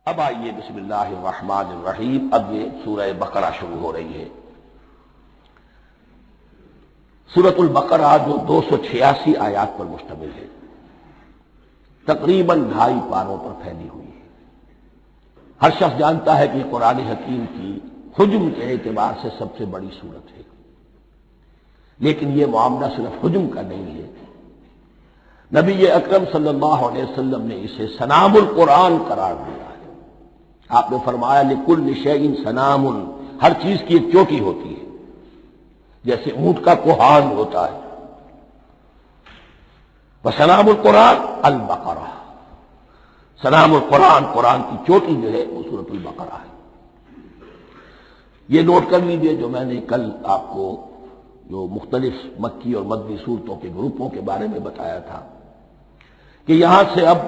اب آئیے بسم اللہ الرحمن الرحیم. اب یہ سورہ بقرہ شروع ہو رہی ہے. سورۃ البقرہ جو 286 آیات پر مشتمل ہے، تقریباً 2.5 پاروں پر پھیلی ہوئی ہے. ہر شخص جانتا ہے کہ یہ قرآن حکیم کی حجم کے اعتبار سے سب سے بڑی سورت ہے، لیکن یہ معاملہ صرف حجم کا نہیں ہے. نبی اکرم صلی اللہ علیہ وسلم نے اسے سنام القرآن قرار دیا ہے. آپ نے فرمایا لِكُلِّ شَيْءٍ سَنَامٌ، ہر چیز کی ایک چوٹی ہوتی ہے، جیسے اونٹ کا کوہان ہوتا ہے. وَسَنَامُ القرآن البقرہ، سنام القرآن قرآن کی چوٹی جو ہے وہ سورۃ البقرہ ہے. یہ نوٹ کر لیجئے جو میں نے کل آپ کو جو مختلف مکی اور مدنی صورتوں کے گروپوں کے بارے میں بتایا تھا کہ یہاں سے اب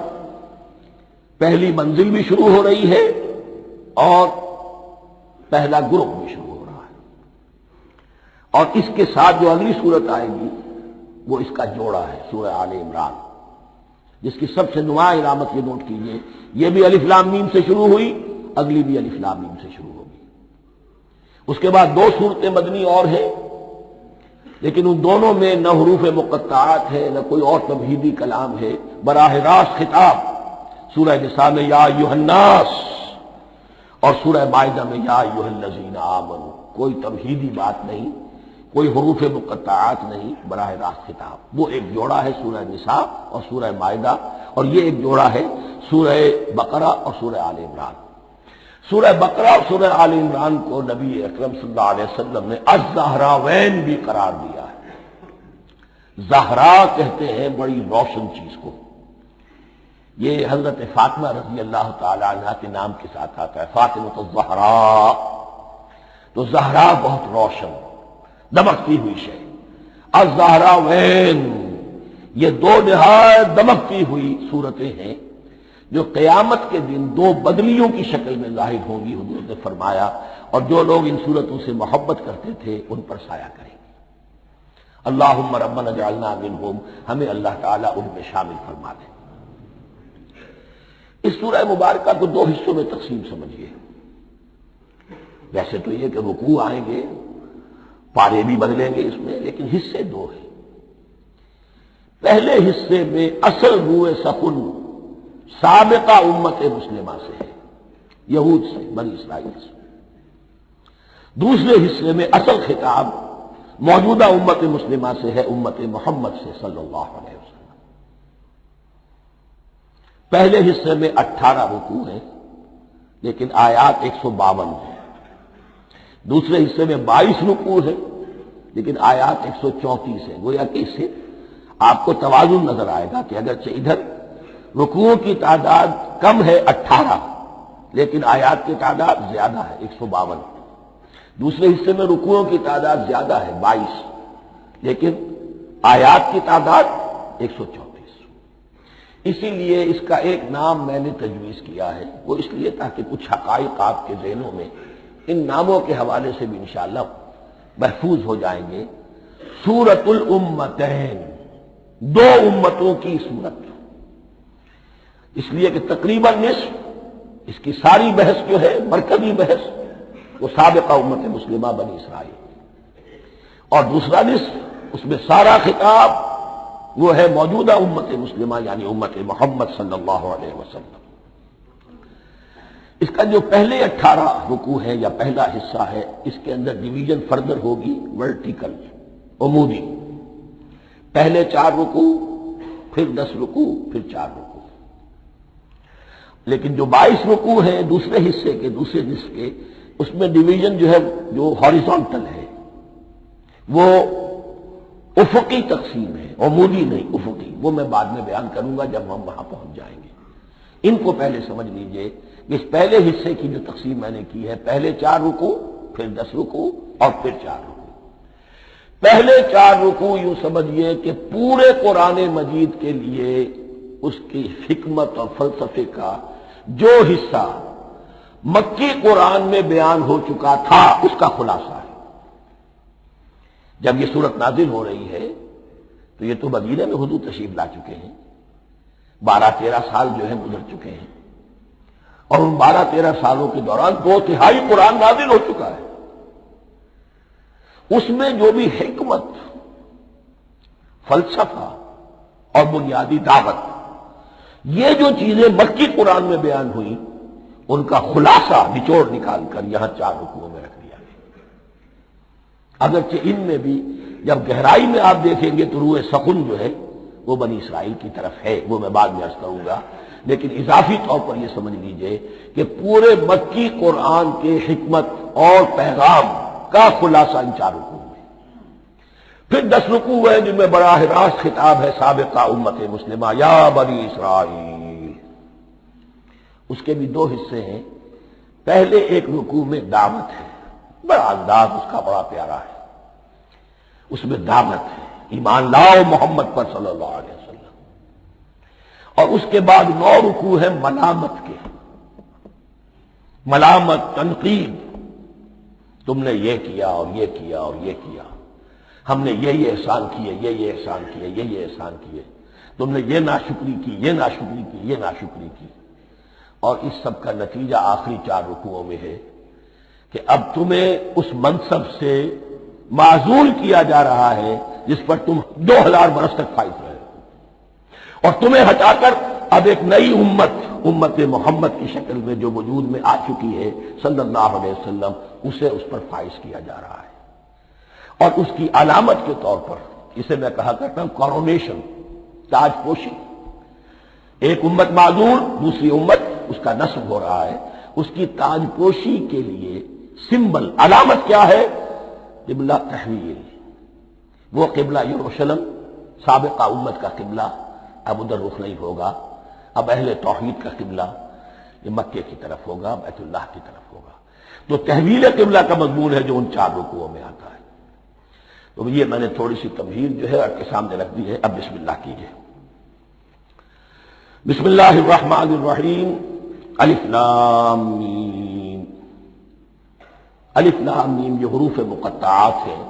پہلی منزل بھی شروع ہو رہی ہے اور پہلا گروپ بھی شروع ہو رہا ہے، اور اس کے ساتھ جو اگلی صورت آئے گی وہ اس کا جوڑا ہے، سورہ آل عمران، جس کی سب سے نمایاں علامت یہ نوٹ کیجئے، یہ بھی الف لام میم سے شروع ہوئی، اگلی بھی الف لام میم سے شروع ہوگی. اس کے بعد 2 صورتیں مدنی اور ہیں، لیکن ان دونوں میں نہ حروف مقطعات ہے نہ کوئی اور تمہیدی کلام ہے. براہ راست خطاب سورہ نساء میں یا ایھا الناس اور سورہ مائدہ میں یا ایھا الذین آمنوا، کوئی تمہیدی بات نہیں، کوئی حروف مقطعات نہیں، براہ راست خطاب. وہ ایک جوڑا ہے سورہ نساء اور سورہ مائدہ، اور یہ ایک جوڑا ہے سورہ بقرہ اور سورہ آل عمران. سورہ بقرہ اور سورہ آل عمران کو نبی اکرم صلی اللہ علیہ وسلم نے الزہراوین بھی قرار دیا ہے. زہرا کہتے ہیں بڑی روشن چیز کو. یہ حضرت فاطمہ رضی اللہ تعالی عنہا کے نام کے ساتھ آتا ہے، فاطمۃ الزہراء. تو زہرا بہت روشن دمکتی ہوئی شے. الزہراوین یہ 2 نہایت دمکتی ہوئی صورتیں ہیں جو قیامت کے دن 2 بدلیوں کی شکل میں ظاہر ہوں گی، حضور نے فرمایا، اور جو لوگ ان صورتوں سے محبت کرتے تھے ان پر سایہ کریں گے. اللہم ربنا اجعلنا منہم، ہمیں اللہ تعالیٰ ان میں شامل فرما دے. اس سورہ مبارکہ کو 2 حصوں میں تقسیم سمجھیے. ویسے تو یہ کہ رکوع آئیں گے، پارے بھی بدلیں گے اس میں، لیکن حصے 2 ہیں. پہلے حصے میں اصل روئے سخن سابقہ امت مسلمہ سے ہے، یہود سے، بنی اسرائیل سے. دوسرے حصے میں اصل خطاب موجودہ امت مسلمہ سے ہے، امت محمد سے صلی اللہ علیہ وسلم. پہلے حصے میں 18 رکوع ہیں لیکن آیات 152 ہیں. دوسرے حصے میں 22 رکوع ہیں لیکن آیات 134 ہیں. گویا کہ اس سے آپ کو توازن نظر آئے گا کہ اگرچہ ادھر رکوعوں کی تعداد کم ہے 18، لیکن آیات کی تعداد زیادہ ہے 152. دوسرے حصے میں رکوعوں کی تعداد زیادہ ہے 22، لیکن آیات کی تعداد 134. اسی لیے اس کا ایک نام میں نے تجویز کیا ہے، وہ اس لیے تاکہ کچھ حقائق آپ کے ذہنوں میں ان ناموں کے حوالے سے بھی انشاءاللہ محفوظ ہو جائیں گے. سورۃ الامتین، 2 امتوں کی سورت، اس لیے کہ تقریباً نصف اس کی ساری بحث جو ہے، مرکزی بحث، وہ سابقہ امت مسلمہ بنی اسرائیل، اور دوسرا نصف اس میں سارا خطاب وہ ہے موجودہ امت مسلمہ یعنی امت محمد صلی اللہ علیہ وسلم. اس کا جو پہلے 18 رکوع ہے یا پہلا حصہ ہے، اس کے اندر ڈویژن فردر ہوگی ورٹیکل، عمودی. پہلے 4 رکوع، پھر 10 رکوع، پھر 4 رکوع. لیکن جو 22 رکوع ہیں دوسرے حصے کے، دوسرے نصف کے، اس میں ڈویژن جو ہے جو ہاریزونٹل ہے، وہ افقی تقسیم ہے، عمودی نہیں، افقی. وہ میں بعد میں بیان کروں گا جب ہم وہاں پہنچ جائیں گے. ان کو پہلے سمجھ لیجئے کہ اس پہلے حصے کی جو تقسیم میں نے کی ہے، پہلے 4 رکوع، پھر 10 رکوع اور پھر 4 رکوع. پہلے 4 رکوع یوں سمجھیے کہ پورے قرآن مجید کے لیے اس کی حکمت اور فلسفے کا جو حصہ مکی قرآن میں بیان ہو چکا تھا اس کا خلاصہ ہے. جب یہ صورت نازل ہو رہی ہے تو یہ تو مدینہ میں حضور تشریف لا چکے ہیں، 12-13 سال جو ہے گزر چکے ہیں. اور ان 12-13 سالوں کے دوران 2/3 قرآن نازل ہو چکا ہے۔ اس میں جو بھی حکمت، فلسفہ اور بنیادی دعوت، یہ جو چیزیں مکی قرآن میں بیان ہوئی، ان کا خلاصہ نچوڑ نکال کر یہاں 4 رکوعوں میں رکھ دیا گیا۔ اگرچہ ان میں بھی جب گہرائی میں آپ دیکھیں گے تو روح سخن جو ہے وہ بنی اسرائیل کی طرف ہے، وہ میں بعد میں عرض کروں گا، لیکن اضافی طور پر یہ سمجھ لیجئے کہ پورے مکی قرآن کے حکمت اور پیغام کا خلاصہ ان 4 رکوعوں میں۔ پھر 10 رکوع ہیں جن میں براہ راست خطاب ہے سابقہ امت مسلمہ، یا بنی اسرائیل۔ اس کے بھی 2 حصے ہیں۔ پہلے ایک رکوع میں دعوت ہے، بڑا انداز اس کا بڑا پیارا ہے، اس میں دعوت ہے، ایمان لاؤ محمد پر صلی اللہ علیہ وسلم۔ اور اس کے بعد 9 رکوع ہیں ملامت کے، ملامت، تنقید، تم نے یہ کیا اور یہ کیا اور یہ کیا، ہم نے یہ احسان کیے، یہ احسان کیے، یہ احسان کیے، تم نے یہ ناشکری کی، یہ ناشکری کی، یہ ناشکری کی۔ اور اس سب کا نتیجہ آخری 4 رکوعوں میں ہے کہ اب تمہیں اس منصب سے معزول کیا جا رہا ہے جس پر تم 2000 برس تک فائز رہے، اور تمہیں ہٹا کر اب ایک نئی امت محمد کی شکل میں جو وجود میں آ چکی ہے صلی اللہ علیہ وسلم، اسے اس پر فائز کیا جا رہا ہے۔ اور اس کی علامت کے طور پر اسے میں کہا کرتا ہوں کورونیشن، تاج پوشی۔ ایک امت معذور، دوسری امت اس کا نصب ہو رہا ہے، اس کی تاج پوشی کے لیے سمبل، علامت کیا ہے؟ قبلہ تحویل، وہ قبلہ یروشلم سابقہ امت کا قبلہ اب ادھر رخ نہیں ہوگا، اب اہل توحید کا قبلہ یہ مکے کی طرف ہوگا، بیت اللہ کی طرف ہوگا۔ تو تحویل قبلہ کا مضمون ہے جو ان 4 رکوعوں میں آتا ہے۔ تو یہ میں نے تھوڑی سی تمہید جو ہے آپ کے سامنے رکھ دی ہے۔ اب بسم اللہ کیجئے۔ بسم اللہ الرحمن الرحیم، الف لام میم۔ الف لام میم یہ حروف مقطعات ہیں،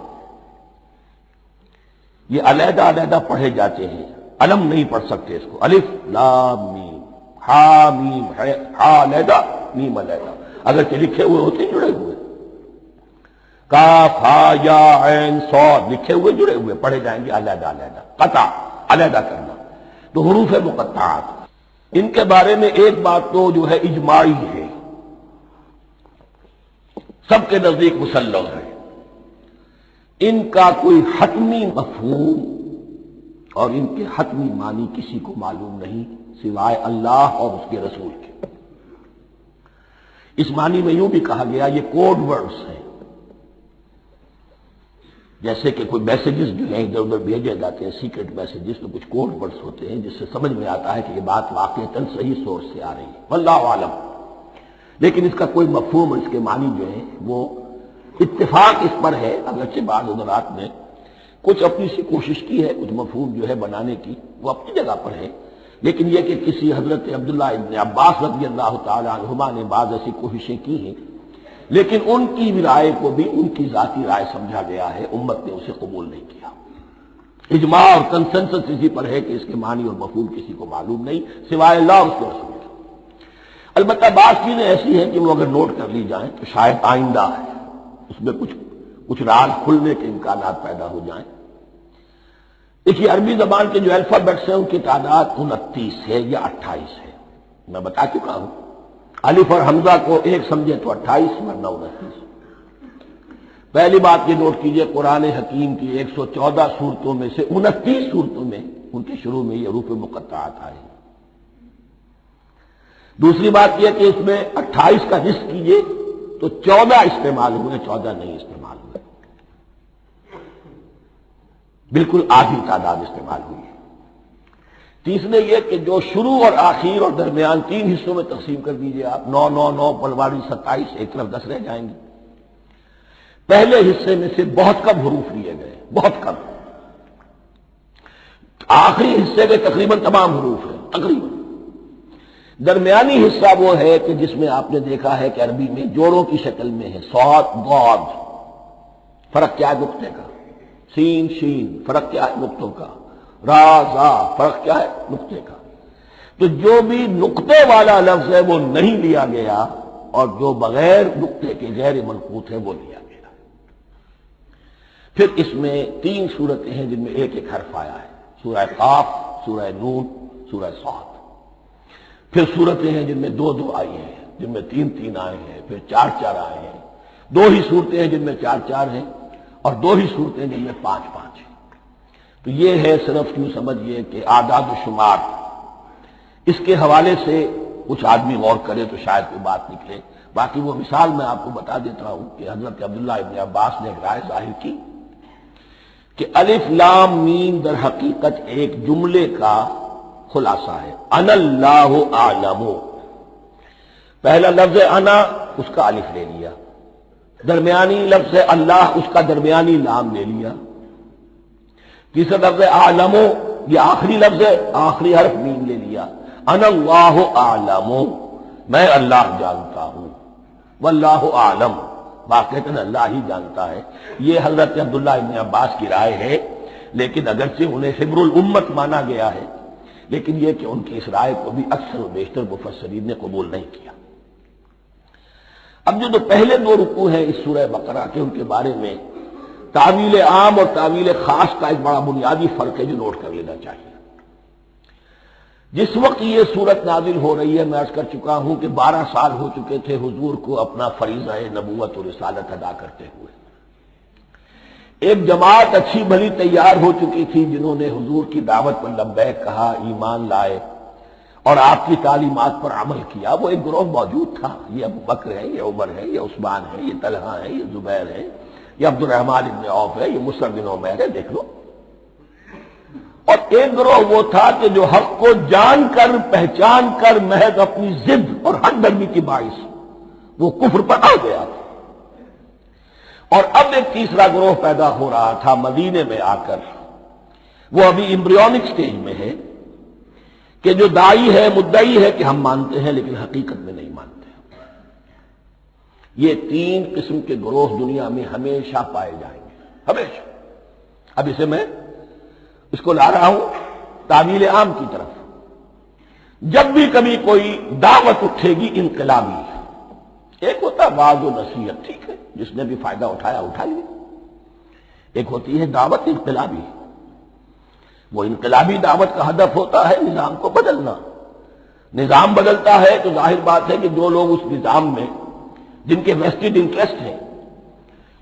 یہ علیحدہ علیحدہ پڑھے جاتے ہیں، علم نہیں پڑھ سکتے اس کو۔ الف لام میم، ہا میم، ہا علیحدہ، میم علیحدہ، اگرچہ لکھے ہوئے ہوتے ہیں جڑے ہوئے، کاف ہا یا عین صاد لکھے ہوئے جڑے ہوئے، پڑھے جائیں گے علیحدہ علیحدہ، قطع علیحدہ کرنا۔ تو حروف مقطعات، ان کے بارے میں ایک بات تو جو ہے اجماعی ہے، سب کے نزدیک مسلم ہے، ان کا کوئی حتمی مفہوم اور ان کے حتمی معنی کسی کو معلوم نہیں سوائے اللہ اور اس کے رسول کے۔ اس معنی میں یوں بھی کہا گیا یہ کوڈ ورڈز ہیں، جیسے کہ کوئی میسیجز جو ہیں ادھر ادھر بھیجے جاتے ہیں، سیکرٹ میسیجز، تو کچھ کوڈ ورڈز ہوتے ہیں جس سے سمجھ میں آتا ہے کہ یہ بات واقعتاً صحیح سورس سے آ رہی ہے، واللہ عالم۔ لیکن اس کا کوئی مفہوم اور اس کے معنی جو ہے وہ اتفاق اس پر ہے، اگرچہ بعض حضرات نے کچھ اپنی سی کوشش کی ہے، کچھ مفہوم جو ہے بنانے کی، وہ اپنی جگہ پر ہے، لیکن یہ کہ کسی حضرت عبداللہ ابن عباس رضی اللہ تعالی عنہما نے بعض ایسی کوششیں کی ہیں، لیکن ان کی رائے کو بھی ان کی ذاتی رائے سمجھا گیا ہے، امت نے اسے قبول نہیں کیا۔ اجماع اور کنسنسس اسی پر ہے کہ اس کے معنی اور مفہوم کسی کو معلوم نہیں سوائے اللہ اور اس کے رسول کے۔ البتہ بعض چیزیں ایسی ہیں کہ وہ اگر نوٹ کر لی جائیں تو شاید آئندہ ہے اس میں کچھ راز کھلنے کے امکانات پیدا ہو جائیں۔ دیکھیے عربی زبان کے جو الفابیٹس ہیں ان کی تعداد 29 ہے یا 28 ہے، میں بتا چکا ہوں۔ الف اور حمزہ کو ایک سمجھے تو 28 ورنہ 29۔ پہلی بات یہ نوٹ کیجئے، قرآن حکیم کی 114 سورتوں میں سے 29 سورتوں میں ان کے شروع میں یہ حروف مقطعات آئے۔ دوسری بات یہ کہ اس میں 28 کا نصف کیجئے تو 14 استعمال ہوئے، 14 نہیں استعمال ہوئے، بالکل آدھی تعداد استعمال ہوئی ہے۔ تیسرے یہ کہ جو شروع اور آخر اور درمیان 3 حصوں میں تقسیم کر دیجئے آپ، 9 9 9 پلواری 27، ایک طرف 10 رہ جائیں گے۔ پہلے حصے میں سے بہت کم حروف لیے گئے، بہت کم۔ آخری حصے کے تقریباً تمام حروف ہیں، تقریباً۔ درمیانی حصہ وہ ہے کہ جس میں آپ نے دیکھا ہے کہ عربی میں جوڑوں کی شکل میں ہے، صاد ضاد، فرق کیا ہے نقطے کا، سین شین فرق کیا ہے نقطوں کا، را زا فرق کیا ہے نقطے کا۔ تو جو بھی نقطے والا لفظ ہے وہ نہیں لیا گیا، اور جو بغیر نقطے کے غیر منقوط ہے وہ لیا گیا۔ پھر اس میں 3 صورتیں ہیں جن میں ایک ایک حرف آیا ہے، سورہ قاف، سورہ نون، سورہ صاد۔ پھر صورتیں ہیں جن میں 2 آئی ہیں، جن میں 3 آئے ہیں، پھر 4 آئے ہیں۔ 2 ہی صورتیں ہیں جن میں 4 ہیں، اور 2 ہی صورتیں جن میں 5 ہیں۔ تو یہ ہے صرف یوں سمجھئے کہ اعداد و شمار۔ اس کے حوالے سے کچھ آدمی غور کرے تو شاید کوئی بات نکلے۔ باقی وہ مثال میں آپ کو بتا دیتا ہوں کہ حضرت عبداللہ ابن عباس نے ایک رائے ظاہر کی کہ الف لام میم در حقیقت ایک جملے کا خلاصہ ہے۔ انا اللہ اعلم، پہلا لفظ انا، اس کا الف لے لیا، درمیانی لفظ اللہ، اس کا درمیانی لام لے لیا، تیسرا لفظ اعلم، یہ آخری لفظ ہے، آخری حرف میم لے لیا۔ انا اللہ اعلم، میں اللہ جانتا ہوں، واللہ اعلم، واقعتاً اللہ ہی جانتا ہے۔ یہ حضرت عبداللہ ابن عباس کی رائے ہے، لیکن اگرچہ انہیں حبر الامت مانا گیا ہے، لیکن یہ کہ ان کی اس رائے کو بھی اکثر و بیشتر مفسرین نے قبول نہیں کیا۔ اب جو پہلے 2 رکوع ہیں اس سورہ بقرہ کے، ان کے بارے میں تعویل عام اور تعویل خاص کا ایک بڑا بنیادی فرق ہے جو نوٹ کر لینا چاہیے۔ جس وقت یہ صورت نازل ہو رہی ہے، میں عرض کر چکا ہوں کہ 12 سال ہو چکے تھے حضور کو اپنا فریضہ نبوت و رسالت ادا کرتے ہوئے۔ ایک جماعت اچھی بھلی تیار ہو چکی تھی جنہوں نے حضور کی دعوت پر لبیک کہا، ایمان لائے اور آپ کی تعلیمات پر عمل کیا۔ وہ ایک گروہ موجود تھا، یہ ابو بکر ہے، یہ عمر ہے، یہ عثمان ہے، یہ طلحہ ہے، یہ زبیر ہے، یہ عبد الرحمن ابن عوف ہے، یہ مصعب بن عمیر ہے، دیکھ لو۔ اور ایک گروہ وہ تھا کہ جو حق کو جان کر پہچان کر محض اپنی ضد اور ہٹ درمی کی باعث وہ کفر پر آ گیا تھا۔ اور اب ایک تیسرا گروہ پیدا ہو رہا تھا مدینے میں آ کر، وہ ابھی ایمبریونک سٹیج میں ہے کہ جو داعی ہے، مدعی ہے کہ ہم مانتے ہیں لیکن حقیقت میں نہیں مانتے۔ یہ 3 قسم کے گروہ دنیا میں ہمیشہ پائے جائیں گے، ہمیشہ۔ اب اسے میں اس کو لا رہا ہوں تعویل عام کی طرف۔ جب بھی کبھی کوئی دعوت اٹھے گی انقلابی، ایک ہوتا ہے وعظ و نصیحت، ٹھیک ہے، جس نے بھی فائدہ اٹھایا اٹھا لیا۔ ایک ہوتی ہے دعوت انقلابی، وہ انقلابی دعوت کا ہدف ہوتا ہے نظام کو بدلنا۔ نظام بدلتا ہے تو ظاہر بات ہے کہ جو لوگ اس نظام میں جن کے ویسٹڈ انٹرسٹ ہیں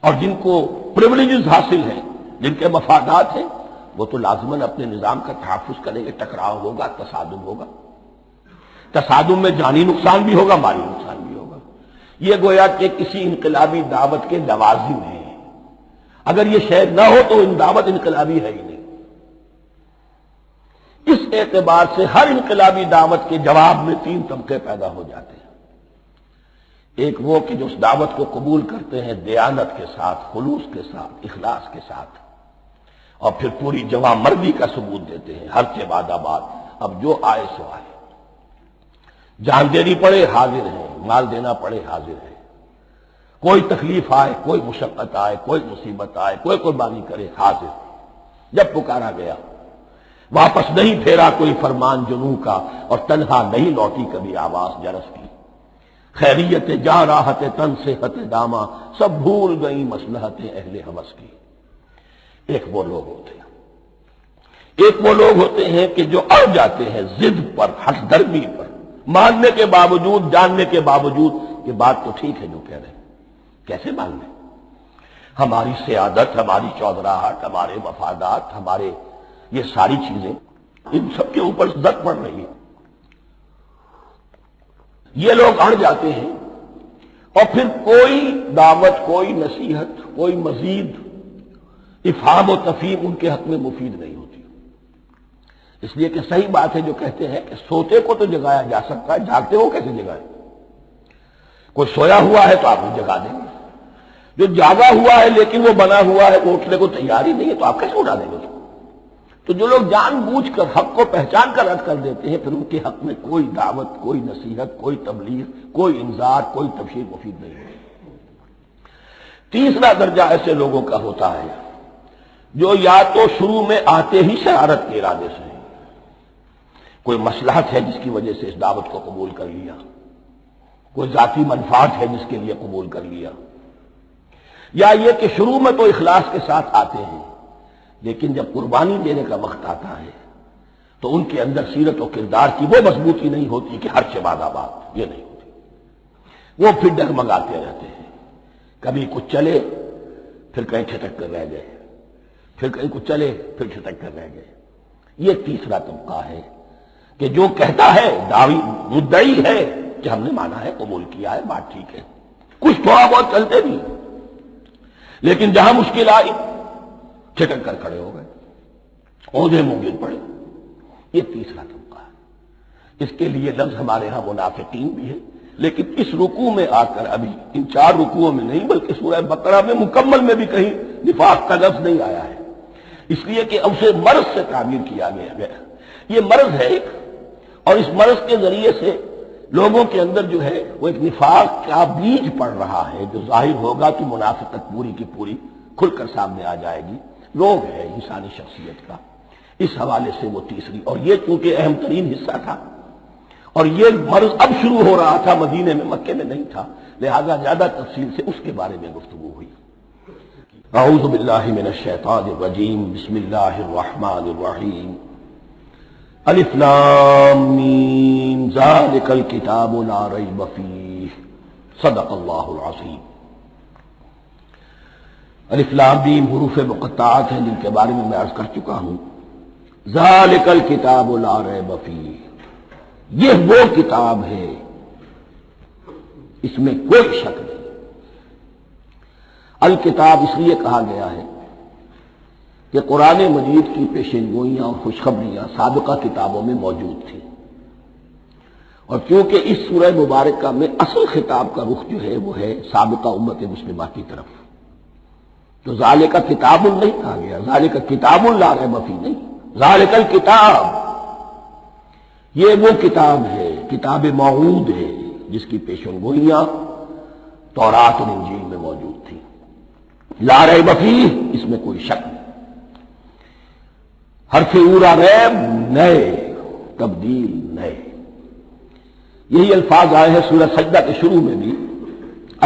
اور جن کو پریولیجز حاصل ہیں، جن کے مفادات ہیں، وہ تو لازماً اپنے نظام کا تحفظ کریں گے۔ ٹکراؤ ہوگا، تصادم ہوگا، تصادم میں جانی نقصان بھی ہوگا، مالی نقصان بھی ہوگا۔ یہ گویا کہ کسی انقلابی دعوت کے لوازم ہیں۔ اگر یہ شے نہ ہو تو ان دعوت انقلابی ہے ہی نہیں۔ اس اعتبار سے ہر انقلابی دعوت کے جواب میں 3 طبقے پیدا ہو جاتے ہیں۔ ایک وہ کہ جو اس دعوت کو قبول کرتے ہیں دیانت کے ساتھ، خلوص کے ساتھ، اخلاص کے ساتھ، اور پھر پوری جواں مردی کا ثبوت دیتے ہیں، ہر کے بعد آباد، اب جو آئے سو آئے، جان دینی پڑے حاضر ہیں، مال دینا پڑے حاضر ہیں، کوئی تکلیف آئے، کوئی مشقت آئے، کوئی مصیبت آئے، کوئی قربانی کرے، حاضر۔ جب پکارا گیا واپس نہیں پھیرا کوئی فرمان جنوں کا، اور تنہا نہیں لوٹی کبھی آواز جرس کی۔ خیریت جاں راحت تن صحت داما، سب بھول گئی مصلحت اہل ہوس کی۔ ایک وہ لوگ ہوتے ہیں کہ جو اڑ جاتے ہیں ضد پر، ہٹ درمی پر، ماننے کے باوجود، جاننے کے باوجود یہ بات تو ٹھیک ہے جو کہہ رہے ہیں، کیسے مان لیں؟ ہماری سیادت، ہماری چودراہٹ، ہمارے مفادات، ہمارے یہ ساری چیزیں ان سب کے اوپر زد پڑ رہی ہے۔ یہ لوگ اڑ جاتے ہیں، اور پھر کوئی دعوت، کوئی نصیحت، کوئی مزید افہام و تفہیم ان کے حق میں مفید نہیں ہوتی۔ اس لیے کہ صحیح بات ہے جو کہتے ہیں کہ سوتے کو تو جگایا جا سکتا ہے، جاگتے ہو کیسے جگائیں؟ کوئی سویا ہوا ہے تو آپ کو جگا دیں گے، جو جاگا ہوا ہے لیکن وہ بنا ہوا ہے، وہ اٹھنے کو تیار ہی نہیں ہے، تو آپ کیسے اٹھا دیں گے؟ تو جو لوگ جان بوجھ کر حق کو پہچان کر رد کر دیتے ہیں، پھر ان کے حق میں کوئی دعوت، کوئی نصیحت، کوئی تبلیغ، کوئی انذار، کوئی تبشیر مفید نہیں ہوتی۔ تیسرا درجہ ایسے لوگوں کا ہوتا ہے جو یا تو شروع میں آتے ہی شرارت کے ارادے سے، کوئی مصلحت ہے جس کی وجہ سے اس دعوت کو قبول کر لیا، کوئی ذاتی منفعت ہے جس کے لیے قبول کر لیا، یا یہ کہ شروع میں تو اخلاص کے ساتھ آتے ہیں لیکن جب قربانی دینے کا وقت آتا ہے تو ان کے اندر سیرت و کردار کی وہ مضبوطی نہیں ہوتی کہ ہر بعد آباد، یہ نہیں ہوتی، وہ پھر ڈگمگاتے رہتے ہیں، کبھی کچھ چلے پھر کہیں چھٹک کر رہ گئے، پھر کہیں کچھ چلے پھر چھٹک کر رہ گئے۔ یہ تیسرا طبقہ ہے کہ جو کہتا ہے، دعوی مدعی ہے کہ ہم نے مانا ہے، قبول کیا ہے، بات ٹھیک ہے، کچھ تھوڑا بہت چلتے بھی، لیکن جہاں مشکل آئی چھٹک کر کھڑے ہو گئے، عہدے منہ گر پڑے۔ یہ تیسرا طبقہ ہے۔ اس کے لیے لفظ ہمارے ہاں منافقین بھی ہے، لیکن اس رکوع میں آ کر ابھی ان 4 رکوعوں میں نہیں بلکہ سورہ بقرہ میں مکمل میں بھی کہیں نفاق کا لفظ نہیں آیا ہے، اس لیے کہ اسے مرض سے تعبیر کیا گیا۔ یہ مرض ہے اور اس مرض کے ذریعے سے لوگوں کے اندر جو ہے وہ ایک نفاق کا بیج پڑ رہا ہے، جو ظاہر ہوگا تو منافقت پوری کی پوری کھل کر سامنے آ جائے گی۔ روگ ہے انسانی شخصیت کا۔ اس حوالے سے وہ تیسری، اور یہ چونکہ اہم ترین حصہ تھا اور یہ مرض اب شروع ہو رہا تھا، مدینے میں، مکے میں نہیں تھا، لہذا زیادہ تفصیل سے اس کے بارے میں گفتگو ہوئی۔ اعوذ باللہ من الشیطان الرجیم، بسم اللہ الرحمن الرحیم۔ الف لام میم ذالک الکتاب لا ریب فیہ صدق اللہ العظیم۔ الف لام میم حروف مقطعات ہیں جن کے بارے میں عرض کر چکا ہوں۔ ذالک الکتاب لا ریب فیہ، یہ وہ کتاب ہے اس میں کوئی شک نہیں۔ الکتاب اس لیے کہا گیا ہے کہ قرآن مجید کی پیشنگوئیاں اور خوشخبریاں سابقہ کتابوں میں موجود تھیں، اور کیونکہ اس سورہ مبارکہ میں اصل خطاب کا رخ جو ہے وہ ہے سابقہ امت مسلمہ کی طرف، تو ذالک کتاب نہیں کہا گیا، ذالک کتاب لا ریب فیہ نہیں، ذالک الکتاب، یہ وہ کتاب ہے، کتاب موعود ہے جس کی پیشنگوئیاں تورات اور انجیل میں موجود تھی۔ لا ریب فیہ، اس میں کوئی شک نہیں۔ حرف اورا ریب، نئے، تبدیل، نئے، یہی الفاظ آئے ہیں سورہ سجدہ کے شروع میں بھی۔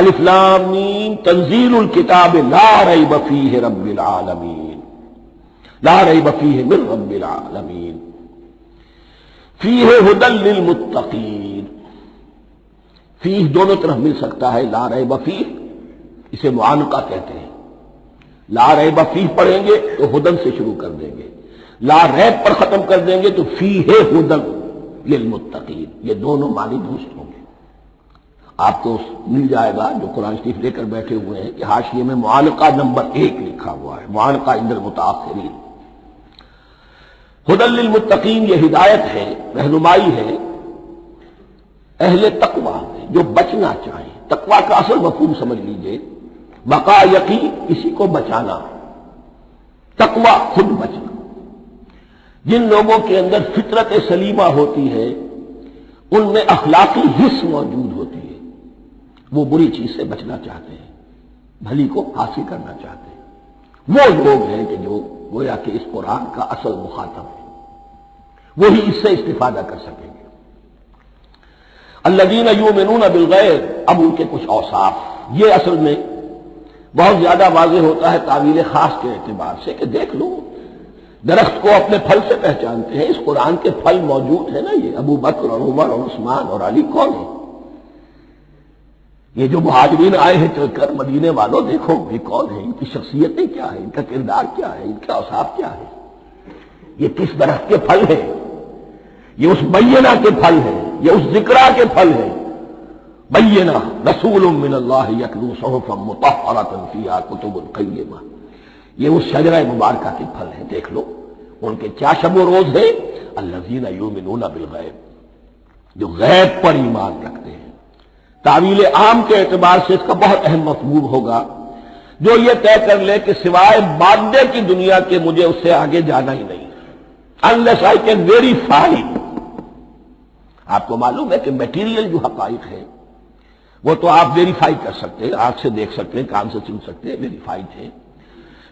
الف لام میم تنزیل الکتاب لا ریب فیہ رب العالمین، لا ریب فیہ من رب العالمین، فیہ ھدی للمتقین۔ فیہ دونوں طرف مل سکتا ہے، لا ریب فیہ اسے معانقہ کہتے ہیں۔ لا ریب فیہ پڑھیں گے تو ھدی سے شروع کر دیں گے، لا ریب پر ختم کر دیں گے تو فیہ ھدی للمتقین، یہ دونوں معنی درست ہوں گے۔ آپ کو مل جائے گا جو قرآن شریف لے کر بیٹھے ہوئے ہیں کہ حاشیے میں معانقہ نمبر 1 لکھا ہوا ہے، معانقہ عند المتاخرین۔ ھدی للمتقین یہ ہدایت ہے، رہنمائی ہے اہل تقویٰ جو بچنا چاہیں۔ تقویٰ کا اصل مفہوم سمجھ لیجئے، بقا یقین، کسی کو بچانا، تقویٰ خود بچنا۔ جن لوگوں کے اندر فطرت سلیمہ ہوتی ہے ان میں اخلاقی حس موجود ہوتی ہے، وہ بری چیز سے بچنا چاہتے ہیں، بھلی کو حاصل کرنا چاہتے ہیں۔ وہ لوگ ہیں کہ جو گویا کہ اس قرآن کا اصل مخاطب ہے، وہی اس سے استفادہ کر سکیں گے۔ الذین یؤمنون بالغیب، اب ان کے کچھ اوصاف، یہ اصل میں بہت زیادہ واضح ہوتا ہے تعویل خاص کے اعتبار سے کہ دیکھ لو درخت کو اپنے پھل سے پہچانتے ہیں، اس قرآن کے پھل موجود ہیں نا، یہ ابو بکر اور عمر اور عثمان اور علی کون ہیں؟ یہ جو مہاجرین آئے ہیں چل کر، مدینے والوں دیکھو یہ کون ہیں، ان کی شخصیتیں کیا ہیں، ان کا کردار کیا ہے، ان کے اوصاف کیا ہے، یہ کس درخت کے پھل ہیں، یہ اس بینہ کے پھل ہیں، یہ اس ذکرہ کے پھل ہیں۔ بینہ رسول من اللہ یتلو صحفا مطہرۃ فیہا کتب قیمہ، یہ اس شجرہ مبارکہ کے پھل ہیں، دیکھ لو ان کے کیا شب و روز ہے۔ الذین یؤمنون بالغیب، جو غیب پر ایمان رکھتے ہیں۔ تعویل عام کے اعتبار سے اس کا بہت اہم مفہوم ہوگا، جو یہ طے کر لے کہ سوائے مادے کی دنیا کے مجھے اس سے آگے جانا ہی نہیں، unless I can verify۔ آپ کو معلوم ہے کہ میٹیریل جو حقائق ہے وہ تو آپ ویریفائی کر سکتے ہیں، آنکھ سے دیکھ سکتے ہیں، کان سے سن سکتے ہیں، ویریفائڈ ہے۔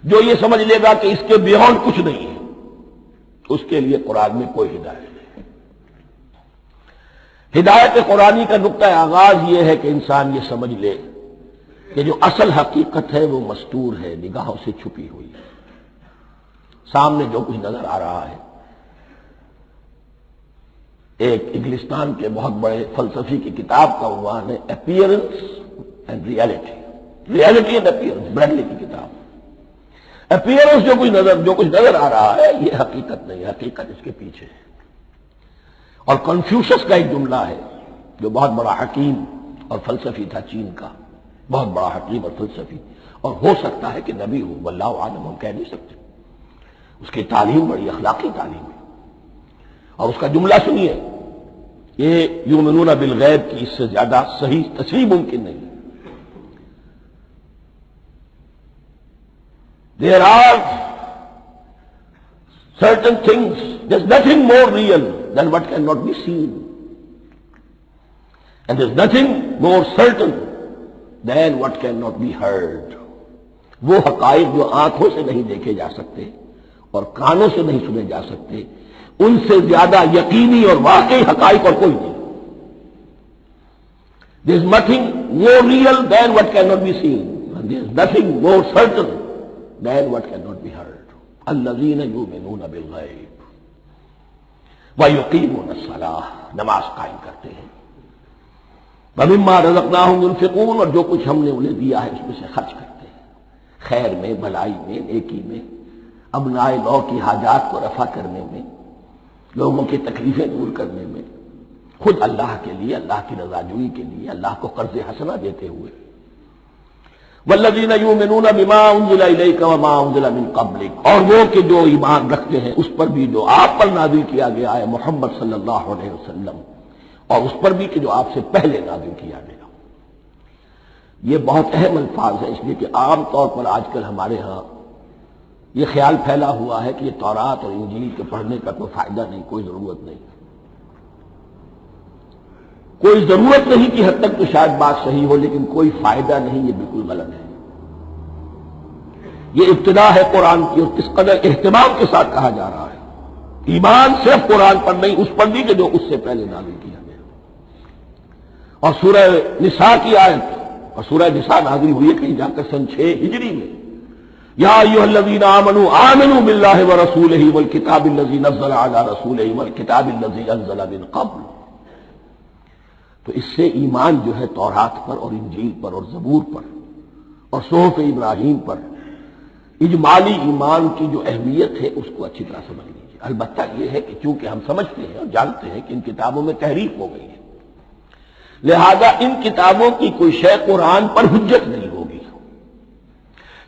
جو یہ سمجھ لے گا کہ اس کے بیونڈ کچھ نہیں ہے، اس کے لیے قرآن میں کوئی ہدایت نہیں۔ ہدایت قرآنی کا نقطہ آغاز یہ ہے کہ انسان یہ سمجھ لے کہ جو اصل حقیقت ہے وہ مستور ہے، نگاہوں سے چھپی ہوئی ہے۔ سامنے جو کچھ نظر آ رہا ہے، ایک انگلستان کے بہت بڑے فلسفی کی کتاب کا عنوان ہے appearance and reality, reality and appearance, Bradley کی کتاب۔ اپیئرنس جو کچھ نظر آ رہا ہے یہ حقیقت نہیں، حقیقت اس کے پیچھے ہے۔ اور کنفیوشس کا ایک جملہ ہے جو بہت بڑا حکیم اور فلسفی تھا چین کا، بہت بڑا حکیم اور فلسفی، اور ہو سکتا ہے کہ نبی ہو، واللہ عالم، ہم کہہ نہیں سکتے۔ اس کی تعلیم بڑی اخلاقی تعلیم ہے، اور اس کا جملہ سنیے، یہ یؤمنون بالغیب کی اس سے زیادہ صحیح تصریح ممکن نہیں۔ There are certain things, there's nothing more real than what cannot be seen. And there's nothing more certain than what cannot be heard. وہ حقائق جو آنکھوں سے نہیں دیکھے جا سکتے اور کانوں سے نہیں سنے جا سکتے، ان سے زیادہ یقینی اور واقعی حقائق اور کوئی نہیں۔ There's nothing more real than what cannot be seen. And there's nothing more certain than what cannot be heard. الذین یؤمنون بالغیب ویقیمون الصلاۃ، نماز قائم کرتے ہیں، ومما رزقناہم ينفقون، اور جو کچھ ہم نے انہیں دیا ہے اس میں سے خرچ کرتے ہیں، خیر میں، بھلائی میں، نیکی میں، ابناء نو کی حاجات کو رفع کرنے میں، لوگوں کی تکلیفیں دور کرنے میں، خود اللہ کے لیے، اللہ کی رضا جوئی کے لیے، اللہ کو قرض حسنہ دیتے ہوئے۔ والذین یؤمنون بما انزل الیک وما انزل من قبلک، اور وہ کہ جو ایمان رکھتے ہیں اس پر بھی جو آپ پر نازل کیا گیا ہے محمد صلی اللہ علیہ وسلم، اور اس پر بھی کہ جو آپ سے پہلے نازل کیا گیا۔ یہ بہت اہم الفاظ ہیں، اس لیے کہ عام طور پر آج کل ہمارے ہاں یہ خیال پھیلا ہوا ہے کہ یہ تورات اور انجیل کے پڑھنے کا کوئی فائدہ نہیں، کوئی ضرورت نہیں، کوئی ضرورت نہیں کی حد تک تو شاید بات صحیح ہو، لیکن کوئی فائدہ نہیں، یہ بالکل غلط ہے۔ یہ ابتدا ہے قرآن کی، اور کس قدر اہتمام کے ساتھ کہا جا رہا ہے، ایمان صرف قرآن پر نہیں، اس پر بھی کہ جو اس سے پہلے نازل کیا گیا۔ اور سورہ نساء کی آیت، اور سورہ نساء نازل ہوئی ہے کہیں جا کر سن 6 ہجری میں، یا ایھا الذین آمنوا آمنوا باللہ ورسولہ والکتاب الذی نزل علی رسولہ والکتاب الذی انزل من قبل۔ تو اس سے ایمان جو ہے تورات پر اور انجیل پر اور زبور پر اور صحف ابراہیم پر، اجمالی ایمان کی جو اہمیت ہے اس کو اچھی طرح سمجھ لیجیے۔ البتہ یہ ہے کہ چونکہ ہم سمجھتے ہیں اور جانتے ہیں کہ ان کتابوں میں تحریف ہو گئی ہے، لہذا ان کتابوں کی کوئی شے قرآن پر حجت نہیں ہوگی،